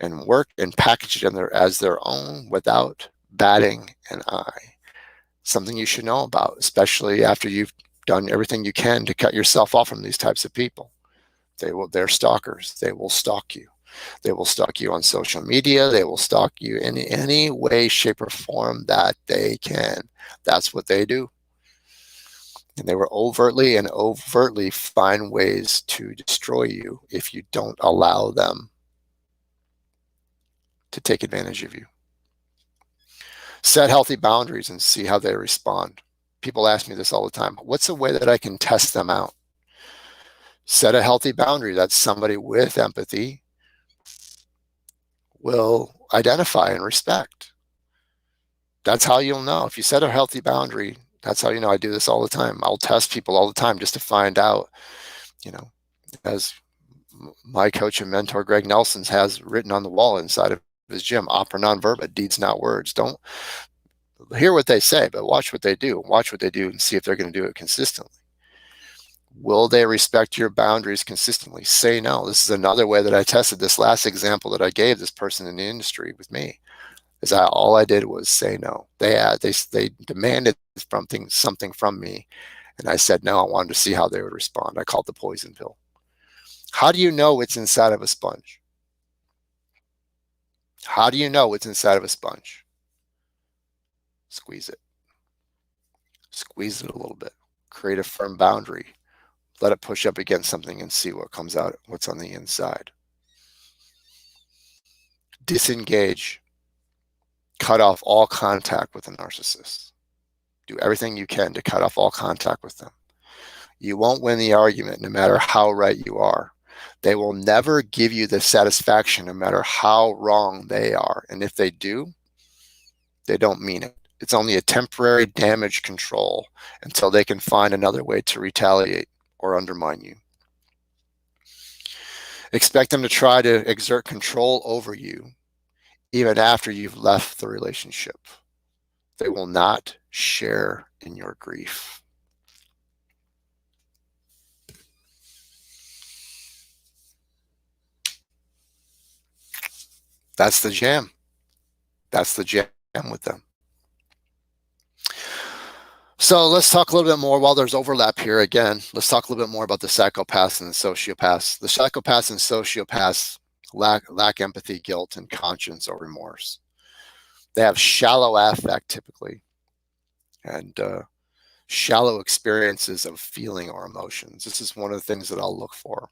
and work and package them as their own without batting an eye. Something you should know about, especially after you've done everything you can to cut yourself off from these types of people. They're stalkers. They will stalk you. They will stalk you on social media. They will stalk you in any way, shape, or form that they can. That's what they do. And they will overtly find ways to destroy you if you don't allow them to take advantage of you. Set healthy boundaries and see how they respond. People ask me this all the time. What's a way that I can test them out? Set a healthy boundary that somebody with empathy will identify and respect. That's how you'll know. If you set a healthy boundary, that's how you know. I do this all the time. I'll test people all the time just to find out, as my coach and mentor, Greg Nelson's, has written on the wall inside of his gym, opera non verba, deeds not words. Don't hear what they say, but watch what they do. Watch what they do and see if they're going to do it consistently. Will they respect your boundaries consistently? Say no. This is another way that I tested this last example that I gave this person in the industry with me. Is all I did was say no. They demanded something from me, and I said no. I wanted to see how they would respond. I called the poison pill. How do you know what's inside of a sponge? How do you know what's inside of a sponge? Squeeze it. Squeeze it a little bit. Create a firm boundary. Let it push up against something and see what comes out, what's on the inside. Disengage. Cut off all contact with a narcissist. Do everything you can to cut off all contact with them. You won't win the argument no matter how right you are. They will never give you the satisfaction no matter how wrong they are. And if they do, they don't mean it. It's only a temporary damage control until they can find another way to retaliate or undermine you. Expect them to try to exert control over you even after you've left the relationship. They will not share in your grief. That's the jam. That's the jam with them. So let's talk a little bit more while there's overlap here. Again, let's talk a little bit more about the psychopaths and the sociopaths. The psychopaths and sociopaths lack empathy, guilt, and conscience or remorse. They have shallow affect typically, and shallow experiences of feeling or emotions. This is one of the things that I'll look for.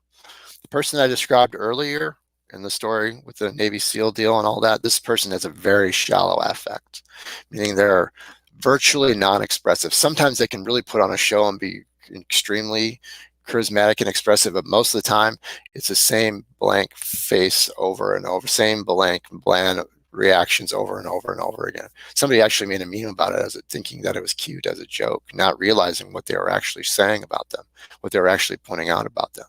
The person I described earlier in the story with the Navy SEAL deal and all that, this person has a very shallow affect, meaning they're virtually non-expressive. Sometimes they can really put on a show and be extremely charismatic and expressive, but most of the time it's the same blank face over and over, same bland reactions over and over and over again. Somebody actually made a meme about it as thinking that it was cute as a joke, not realizing what they were actually saying about them, what they were actually pointing out about them.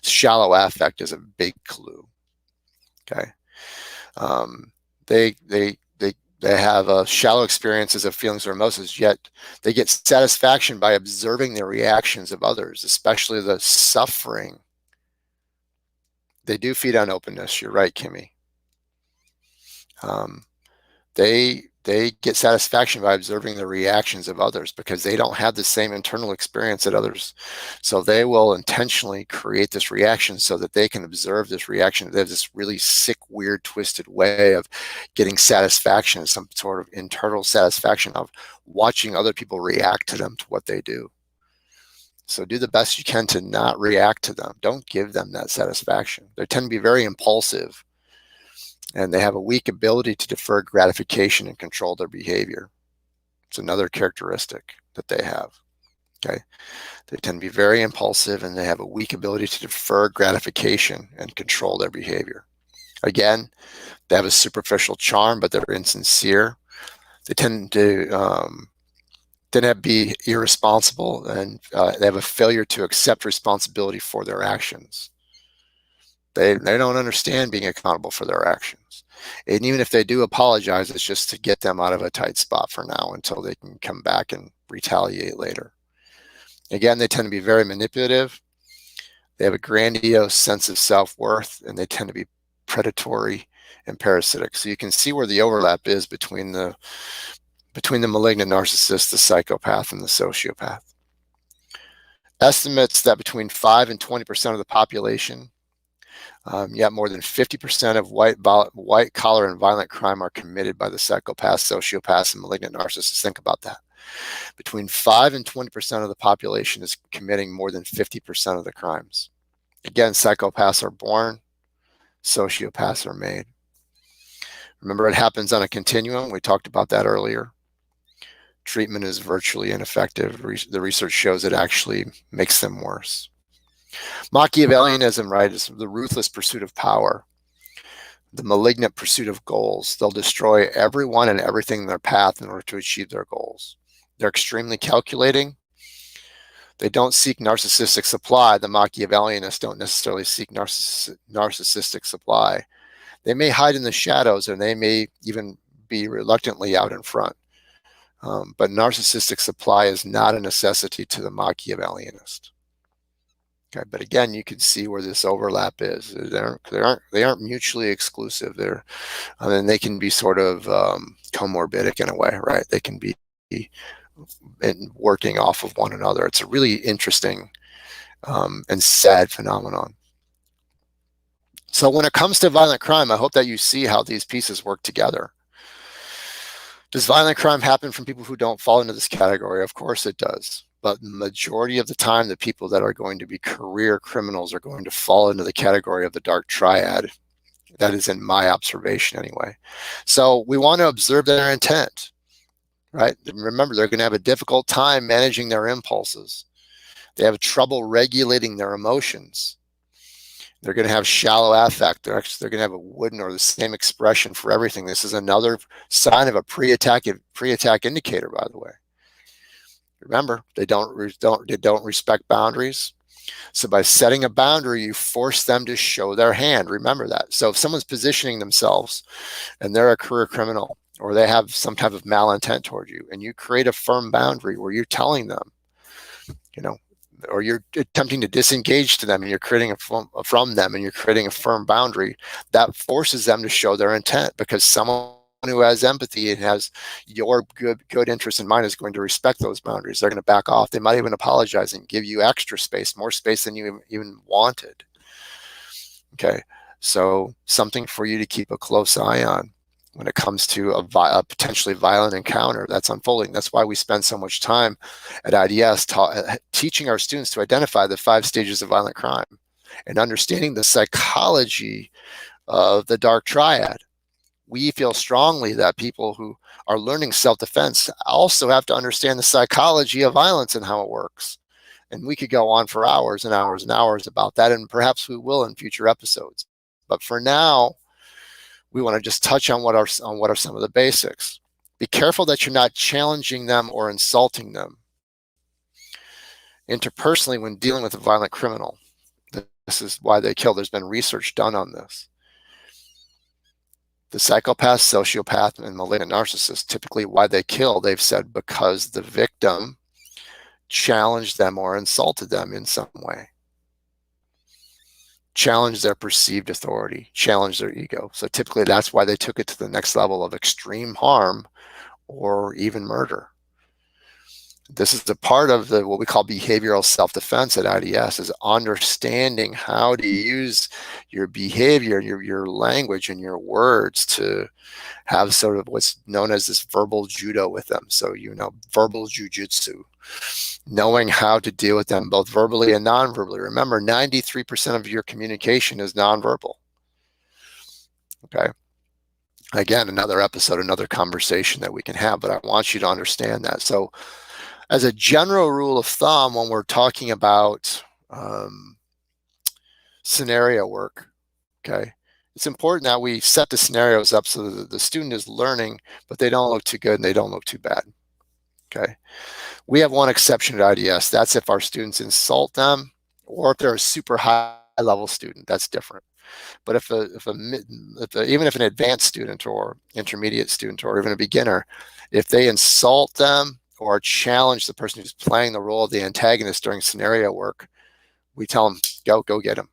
Shallow affect is a big clue. Okay, they have shallow experiences of feelings or emotions, yet they get satisfaction by observing the reactions of others, especially the suffering. They do feed on openness. You're right, Kimmy. They get satisfaction by observing the reactions of others because they don't have the same internal experience that others. So they will intentionally create this reaction so that they can observe this reaction. They have this really sick, weird, twisted way of getting satisfaction, some sort of internal satisfaction of watching other people react to them, to what they do. So do the best you can to not react to them. Don't give them that satisfaction. They tend to be very impulsive, and they have a weak ability to defer gratification and control their behavior. It's another characteristic that they have. Okay, they tend to be very impulsive, and they have a weak ability to defer gratification and control their behavior. Again, they have a superficial charm, but they're insincere. They tend to be irresponsible, and they have a failure to accept responsibility for their actions. They don't understand being accountable for their actions. And even if they do apologize, it's just to get them out of a tight spot for now until they can come back and retaliate later. Again, they tend to be very manipulative. They have a grandiose sense of self-worth, and they tend to be predatory and parasitic. So you can see where the overlap is between the malignant narcissist, the psychopath, and the sociopath. Estimates that between 5 and 20% of the population, yet more than 50% of white collar and violent crime are committed by the psychopaths, sociopaths, and malignant narcissists. Think about that. Between 5 and 20% of the population is committing more than 50% of the crimes. Again, psychopaths are born, sociopaths are made. Remember, it happens on a continuum. We talked about that earlier. Treatment is virtually ineffective. The research shows it actually makes them worse. Machiavellianism, right, is the ruthless pursuit of power, the malignant pursuit of goals. They'll destroy everyone and everything in their path in order to achieve their goals. They're extremely calculating. They don't seek narcissistic supply. The Machiavellianists don't necessarily seek narcissistic supply. They may hide in the shadows, and they may even be reluctantly out in front. But narcissistic supply is not a necessity to the Machiavellianist. Okay, but again, you can see where this overlap is. They aren't mutually exclusive. They can be sort of comorbidic in a way, right? They can be working off of one another. It's a really interesting and sad phenomenon. So when it comes to violent crime, I hope that you see how these pieces work together. Does violent crime happen from people who don't fall into this category? Of course it does. But the majority of the time, the people that are going to be career criminals are going to fall into the category of the dark triad. That is in my observation anyway. So we want to observe their intent, right? Remember, they're going to have a difficult time managing their impulses. They have trouble regulating their emotions. They're going to have shallow affect. They're going to have a wooden or the same expression for everything. This is another sign of a pre-attack indicator, by the way. Remember, they don't respect boundaries. So by setting a boundary, you force them to show their hand. Remember that. So if someone's positioning themselves and they're a career criminal, or they have some type of malintent toward you, and you create a firm boundary where you're telling them, or you're attempting to disengage to them, and you're creating from them, and you're creating a firm boundary, that forces them to show their intent, because someone who has empathy and has your good interest in mind is going to respect those boundaries. They're going to back off. They might even apologize and give you extra space, more space than you even wanted. Okay, so something for you to keep a close eye on when it comes to a potentially violent encounter that's unfolding. That's why we spend so much time at IDS teaching our students to identify the 5 stages of violent crime and understanding the psychology of the dark triad. We feel strongly that people who are learning self-defense also have to understand the psychology of violence and how it works. And we could go on for hours and hours and hours about that, and perhaps we will in future episodes. But for now, we want to just touch on what are some of the basics. Be careful that you're not challenging them or insulting them interpersonally when dealing with a violent criminal. This is why they kill. There's been research done on this. The psychopath, sociopath, and malignant narcissist, typically why they kill, they've said because the victim challenged them or insulted them in some way. Challenge their perceived authority, challenge their ego. So typically that's why they took it to the next level of extreme harm or even murder. This is a part of what we call behavioral self-defense at IDS, is understanding how to use your behavior, your language, and your words to have sort of what's known as this verbal judo with them. So, verbal jujitsu, knowing how to deal with them both verbally and non-verbally. Remember, 93% of your communication is non-verbal. Okay. Again, another episode, another conversation that we can have, but I want you to understand that. So, as a general rule of thumb, when we're talking about scenario work, okay, it's important that we set the scenarios up so that the student is learning, but they don't look too good and they don't look too bad. Okay, we have one exception at IDS. That's if our students insult them, or if they're a super high level student. That's different. But even if an advanced student or intermediate student or even a beginner, if they insult them or challenge the person who's playing the role of the antagonist during scenario work, we tell them, go get him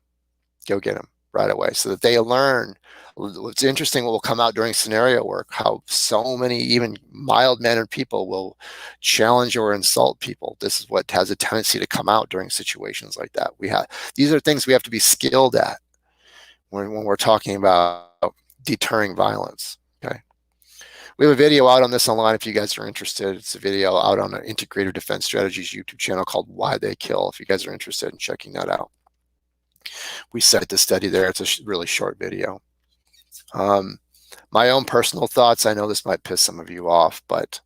right away, so that they learn. What's interesting, what will come out during scenario work, how so many even mild-mannered people will challenge or insult people. This is what has a tendency to come out during situations like that. These are things we have to be skilled at when we're talking about deterring violence. Okay. We have a video out on this online if you guys are interested. It's a video out on an Integrative Defense Strategies YouTube channel called Why They Kill, if you guys are interested in checking that out. We cite the study there. It's a really short video. My own personal thoughts, I know this might piss some of you off, but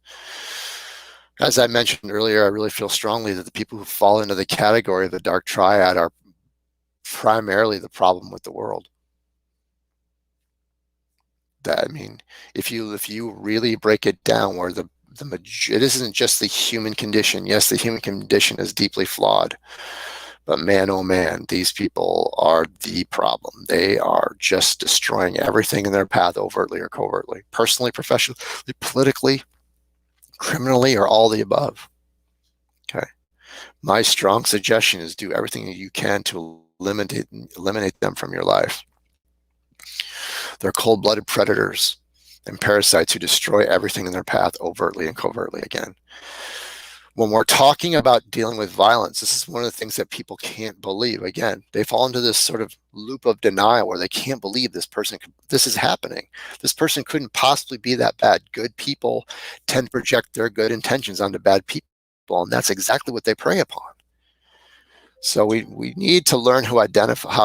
as I mentioned earlier, I really feel strongly that the people who fall into the category of the dark triad are primarily the problem with the world. If you really break it down, where it isn't just the human condition. Yes, the human condition is deeply flawed, but man, oh man, these people are the problem. They are just destroying everything in their path, overtly or covertly, personally, professionally, politically, criminally, or all the above. Okay. My strong suggestion is do everything that you can to eliminate them from your life. They're cold-blooded predators and parasites who destroy everything in their path, overtly and covertly. Again, when we're talking about dealing with violence, this is one of the things that people can't believe. Again, they fall into this sort of loop of denial where they can't believe this is happening. This person couldn't possibly be that bad. Good people tend to project their good intentions onto bad people, and that's exactly what they prey upon. So we need to learn how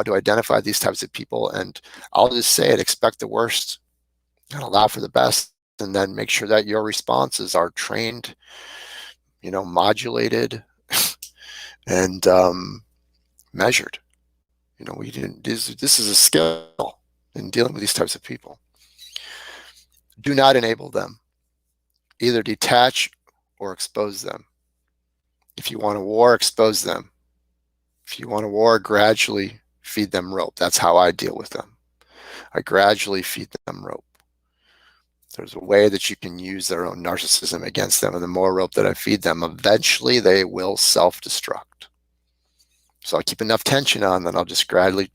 to identify these types of people, and I'll just say it: expect the worst and allow for the best, and then make sure that your responses are trained, modulated, and measured. This is a skill in dealing with these types of people. Do not enable them. Either detach or expose them. If you want a war, expose them. If you want a war, gradually feed them rope. That's how I deal with them. I gradually feed them rope. There's a way that you can use their own narcissism against them, and the more rope that I feed them, eventually they will self-destruct. So I keep enough tension on that I'll just gradually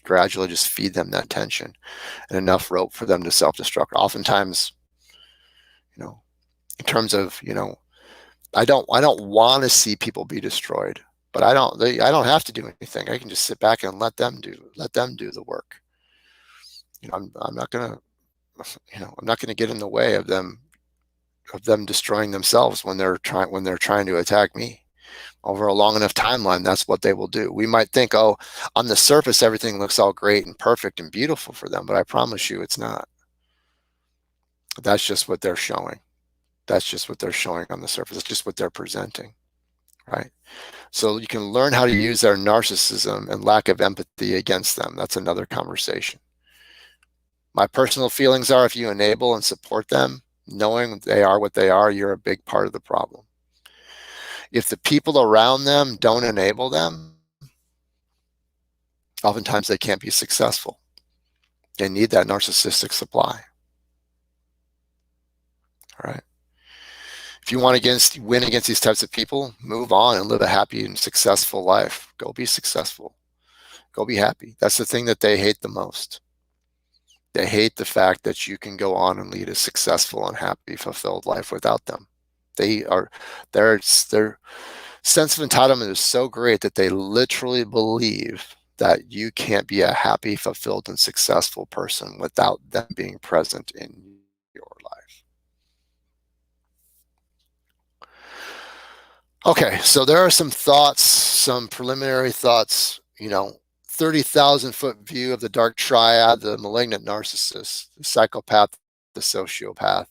just feed them that tension and enough rope for them to self-destruct. Oftentimes, in terms of, I don't want to see people be destroyed, but I don't have to do anything. I can just sit back and let them do the work. I'm not gonna, I'm not gonna get in the way of them destroying themselves when they're trying to attack me. Over a long enough timeline, that's what they will do. We might think, oh, on the surface, everything looks all great and perfect and beautiful for them, but I promise you it's not. That's just what they're showing. That's just what they're showing on the surface. It's just what they're presenting, right? So you can learn how to use their narcissism and lack of empathy against them. That's another conversation. My personal feelings are, if you enable and support them, knowing they are what they are, you're a big part of the problem. If the people around them don't enable them, oftentimes they can't be successful. They need that narcissistic supply. All right. If you want to win against these types of people, move on and live a happy and successful life. Go be successful. Go be happy. That's the thing that they hate the most. They hate the fact that you can go on and lead a successful and happy, fulfilled life without them. Their sense of entitlement is so great that they literally believe that you can't be a happy, fulfilled, and successful person without them being present in your life. Okay, so there are some thoughts, some preliminary thoughts, 30,000-foot view of the dark triad, the malignant narcissist, the psychopath, the sociopath,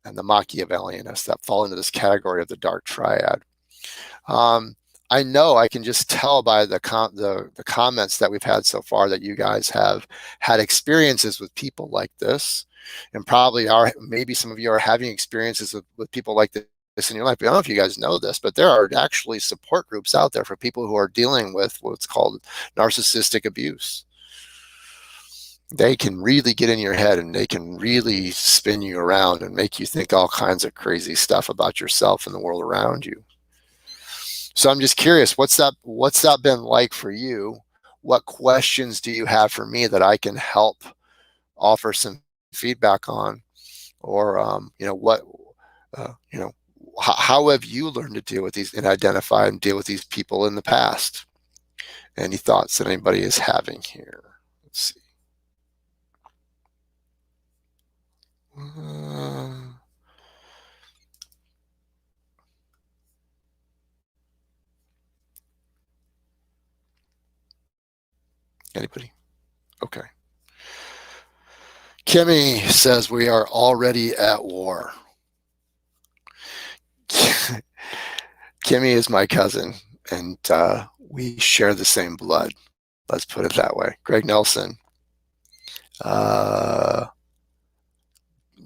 and the Machiavellianist that fall into this category of the dark triad. I know, I can just tell by the comments that we've had so far that you guys have had experiences with people like this, and probably maybe some of you are having experiences with people like this in your life. I don't know if you guys know this, but there are actually support groups out there for people who are dealing with what's called narcissistic abuse. They can really get in your head and they can really spin you around and make you think all kinds of crazy stuff about yourself and the world around you. So I'm just curious, what's that been like for you? What questions do you have for me that I can help offer some feedback on? Or how have you learned to deal with these and identify and deal with these people in the past? Any thoughts that anybody is having here? Let's see. Anybody? Okay. Kimmy says we are already at war. Kimmy is my cousin, and we share the same blood. Let's put it that way. Greg Nelson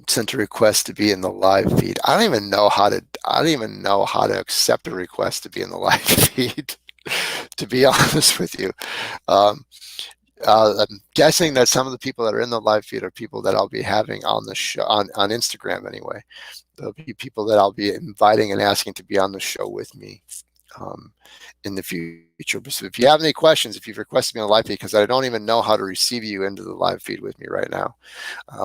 sent a request to be in the live feed. I don't even know how to accept a request to be in the live feed. To be honest with you, I'm guessing that some of the people that are in the live feed are people that I'll be having on the show on Instagram anyway. There'll be people that I'll be inviting and asking to be on the show with me in the future. So if you have any questions, if you've requested me on the live feed, because I don't even know how to receive you into the live feed with me right now,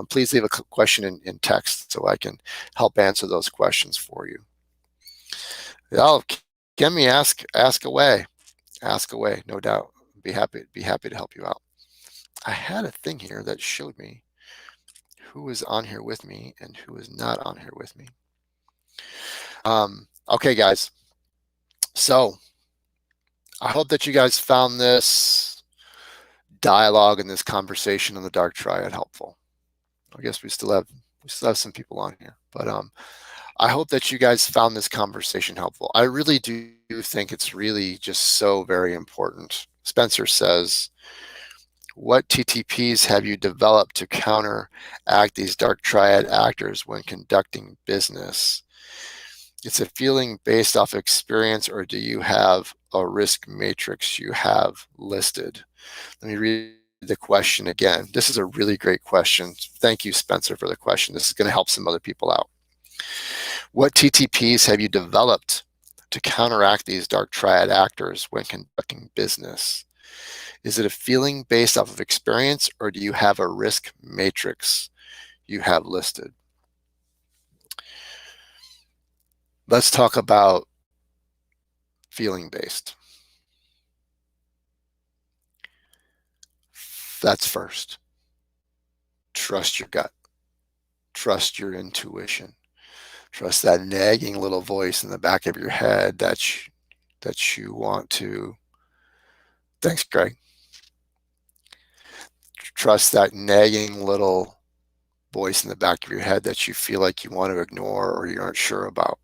please leave a question in text so I can help answer those questions for you. Oh, Kimmy, ask away. Ask away, no doubt. Be happy to help you out. I had a thing here that showed me who is on here with me and who is not on here with me. Okay, guys. So I hope that you guys found this dialogue and this conversation on the dark triad helpful. I guess we still have some people on here, but I hope that you guys found this conversation helpful. I really do think it's really just so very important. Spencer says, what TTPs have you developed to counteract these dark triad actors when conducting business? It's a feeling based off experience, or do you have a risk matrix you have listed? Let me read the question again. This is a really great question. Thank you, Spencer, for the question. This is going to help some other people out. What TTPs have you developed to counteract these dark triad actors when conducting business? Is it a feeling based off of experience, or do you have a risk matrix you have listed? Let's talk about feeling based. That's first. Trust your gut. Trust your intuition. Trust that nagging little voice in the back of your head that you want to. Thanks, Greg. Trust that nagging little voice in the back of your head that you feel like you want to ignore or you aren't sure about.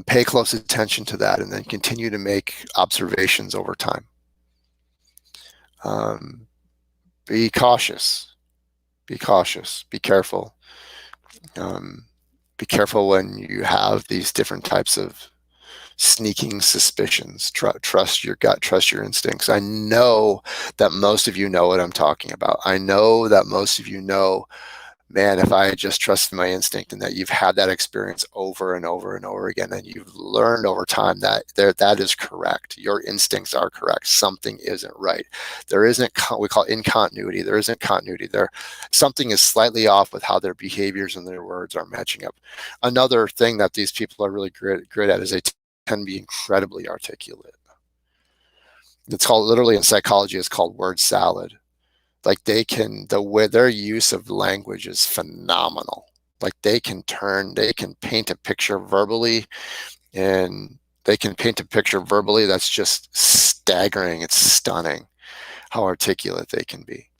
Pay close attention to that and then continue to make observations over time. Um, be cautious. Be cautious. Be careful. Um, be careful when you have these different types of sneaking suspicions. Trust your gut, trust your instincts. I know that most of you know what I'm talking about. I know that most of you know, man, if I just trusted my instinct, and that you've had that experience over and over and over again, and you've learned over time that that is correct. Your instincts are correct. Something isn't right. There isn't, we call it incontinuity. There isn't continuity there. Something is slightly off with how their behaviors and their words are matching up. Another thing that these people are really great at is they can be incredibly articulate. It's called, literally in psychology, it's called word salad. Like the way their use of language is phenomenal. Like they can paint a picture verbally, and they can paint a picture verbally that's just staggering. It's stunning how articulate they can be.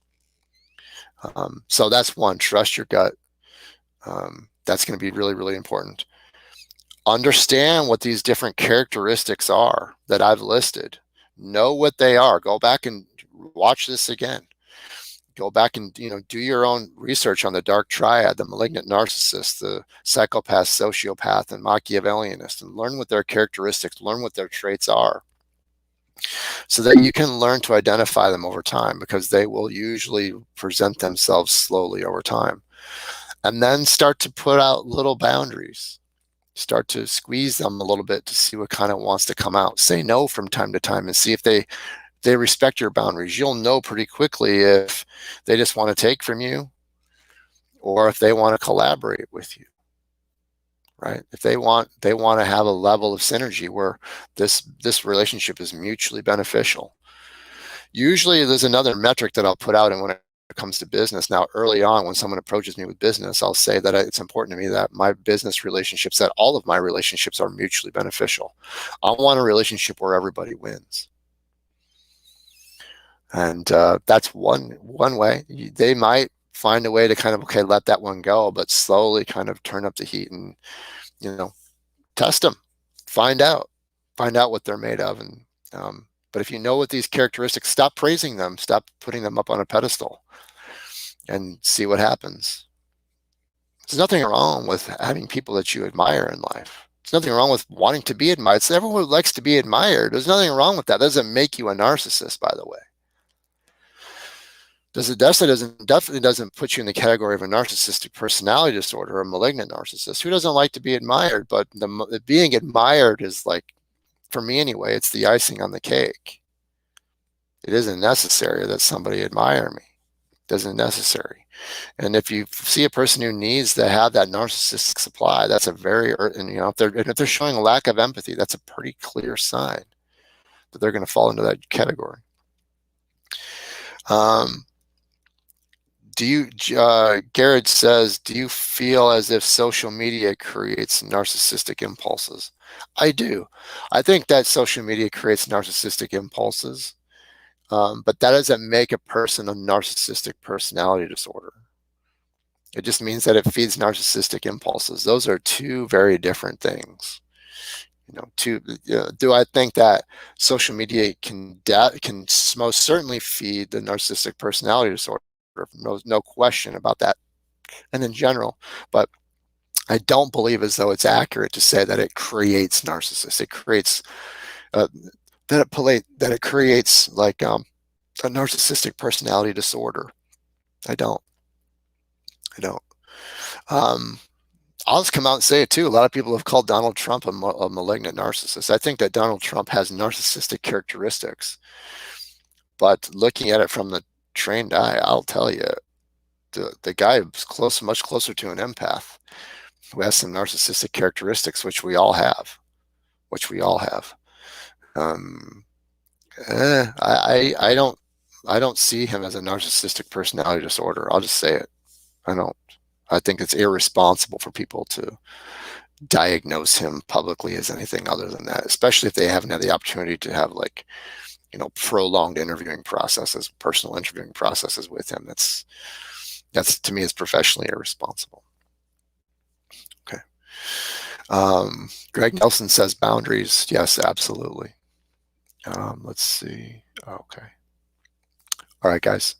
So that's one, trust your gut. That's going to be really, really important. Understand what these different characteristics are that I've listed. Know what they are. Go back and watch this again. Go back and do your own research on the dark triad, the malignant narcissist, the psychopath, sociopath, and Machiavellianist, and learn what their characteristics, learn what their traits are, so that you can learn to identify them over time, because they will usually present themselves slowly over time. And then start to put out little boundaries. Start to squeeze them a little bit to see what kind of wants to come out. Say no from time to time and see if they respect your boundaries. You'll know pretty quickly if they just want to take from you or if they want to collaborate with you, right? If they want to have a level of synergy where this relationship is mutually beneficial. Usually there's another metric that I'll put out, and when it comes to business now, early on when someone approaches me with business, I'll say that it's important to me that my business relationships, that all of my relationships are mutually beneficial. I want a relationship where everybody wins. And that's one way. They might find a way to kind of, okay, let that one go, but slowly kind of turn up the heat and, test them, find out what they're made of. And but if you know what these characteristics, stop praising them, stop putting them up on a pedestal, and see what happens. There's nothing wrong with having people that you admire in life. There's nothing wrong with wanting to be admired. It's everyone likes to be admired. There's nothing wrong with that. That doesn't make you a narcissist, by the way. It definitely doesn't put you in the category of a narcissistic personality disorder or a malignant narcissist. Who doesn't like to be admired? But the being admired is, like, for me anyway, it's the icing on the cake. It isn't necessary that somebody admire me. It isn't necessary. And if you see a person who needs to have that narcissistic supply, that's a very, and if they're showing a lack of empathy, that's a pretty clear sign that they're going to fall into that category. Garrett says, do you feel as if social media creates narcissistic impulses? I do. I think that social media creates narcissistic impulses, but that doesn't make a person a narcissistic personality disorder. It just means that it feeds narcissistic impulses. Those are two very different things. Do I think that social media can most certainly feed the narcissistic personality disorder? No question about that, and in general, but I don't believe as though it's accurate to say that it creates narcissists. It creates that it creates like a narcissistic personality disorder. I don't. I'll just come out and say it too. A lot of people have called Donald Trump a malignant narcissist. I think that Donald Trump has narcissistic characteristics, but looking at it from the trained eye, I'll tell you, the guy is much closer to an empath. who has some narcissistic characteristics, which we all have, Um, I don't see him as a narcissistic personality disorder. I'll just say it. I don't. I think it's irresponsible for people to diagnose him publicly as anything other than that, especially if they haven't had the opportunity to have prolonged interviewing processes, personal interviewing processes with him. That's to me is professionally irresponsible. Okay. Greg Nelson says boundaries. Yes, absolutely. Let's see. Okay. All right, guys.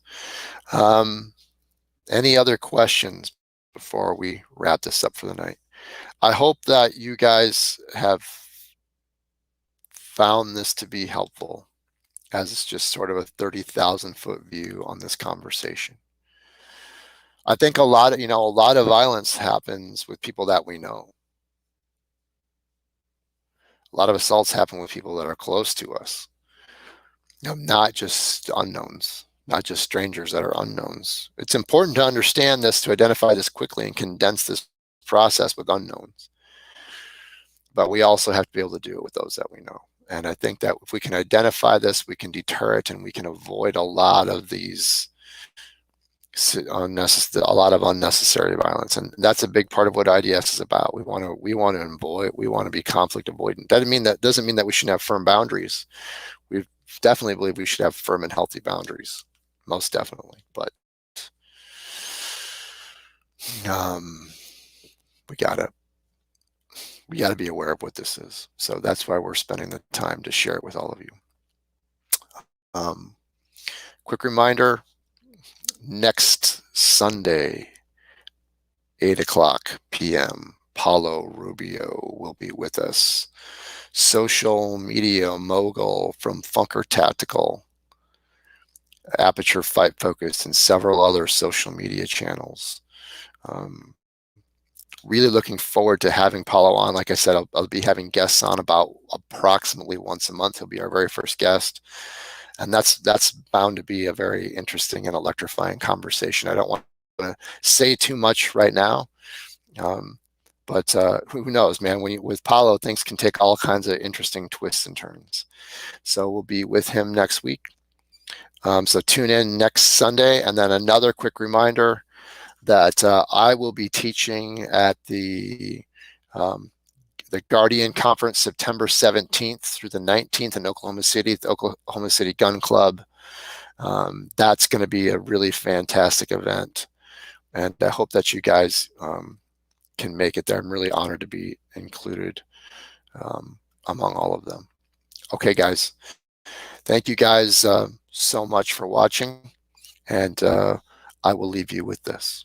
Any other questions before we wrap this up for the night? I hope that you guys have found this to be helpful, as it's just sort of a 30,000-foot view on this conversation. I think a lot of violence happens with people that we know. A lot of assaults happen with people that are close to us. Not just unknowns, not just strangers that are unknowns. It's important to understand this, to identify this quickly and condense this process with unknowns. But we also have to be able to do it with those that we know. And I think that if we can identify this, we can deter it, and we can avoid a lot of these a lot of unnecessary violence. And that's a big part of what IDS is about. We want to be conflict avoidant. That doesn't mean that we shouldn't have firm boundaries. We definitely believe we should have firm and healthy boundaries, most definitely. But we gotta be aware of what this is. So that's why we're spending the time to share it with all of you. Quick reminder, next Sunday, 8:00 p.m., Paulo Rubio will be with us. Social media mogul from Funker Tactical, Aperture Fight Focus, and several other social media channels. Really looking forward to having Paulo on. Like I said, I'll be having guests on about approximately once a month. He'll be our very first guest. And that's bound to be a very interesting and electrifying conversation. I don't want to say too much right now, but who knows, man? With Paulo, things can take all kinds of interesting twists and turns. So we'll be with him next week. So tune in next Sunday. And then another quick reminder that I will be teaching at the Guardian Conference, September 17th through the 19th in Oklahoma City, the Oklahoma City Gun Club. That's going to be a really fantastic event. And I hope that you guys can make it there. I'm really honored to be included among all of them. Okay, guys. Thank you guys so much for watching. And I will leave you with this.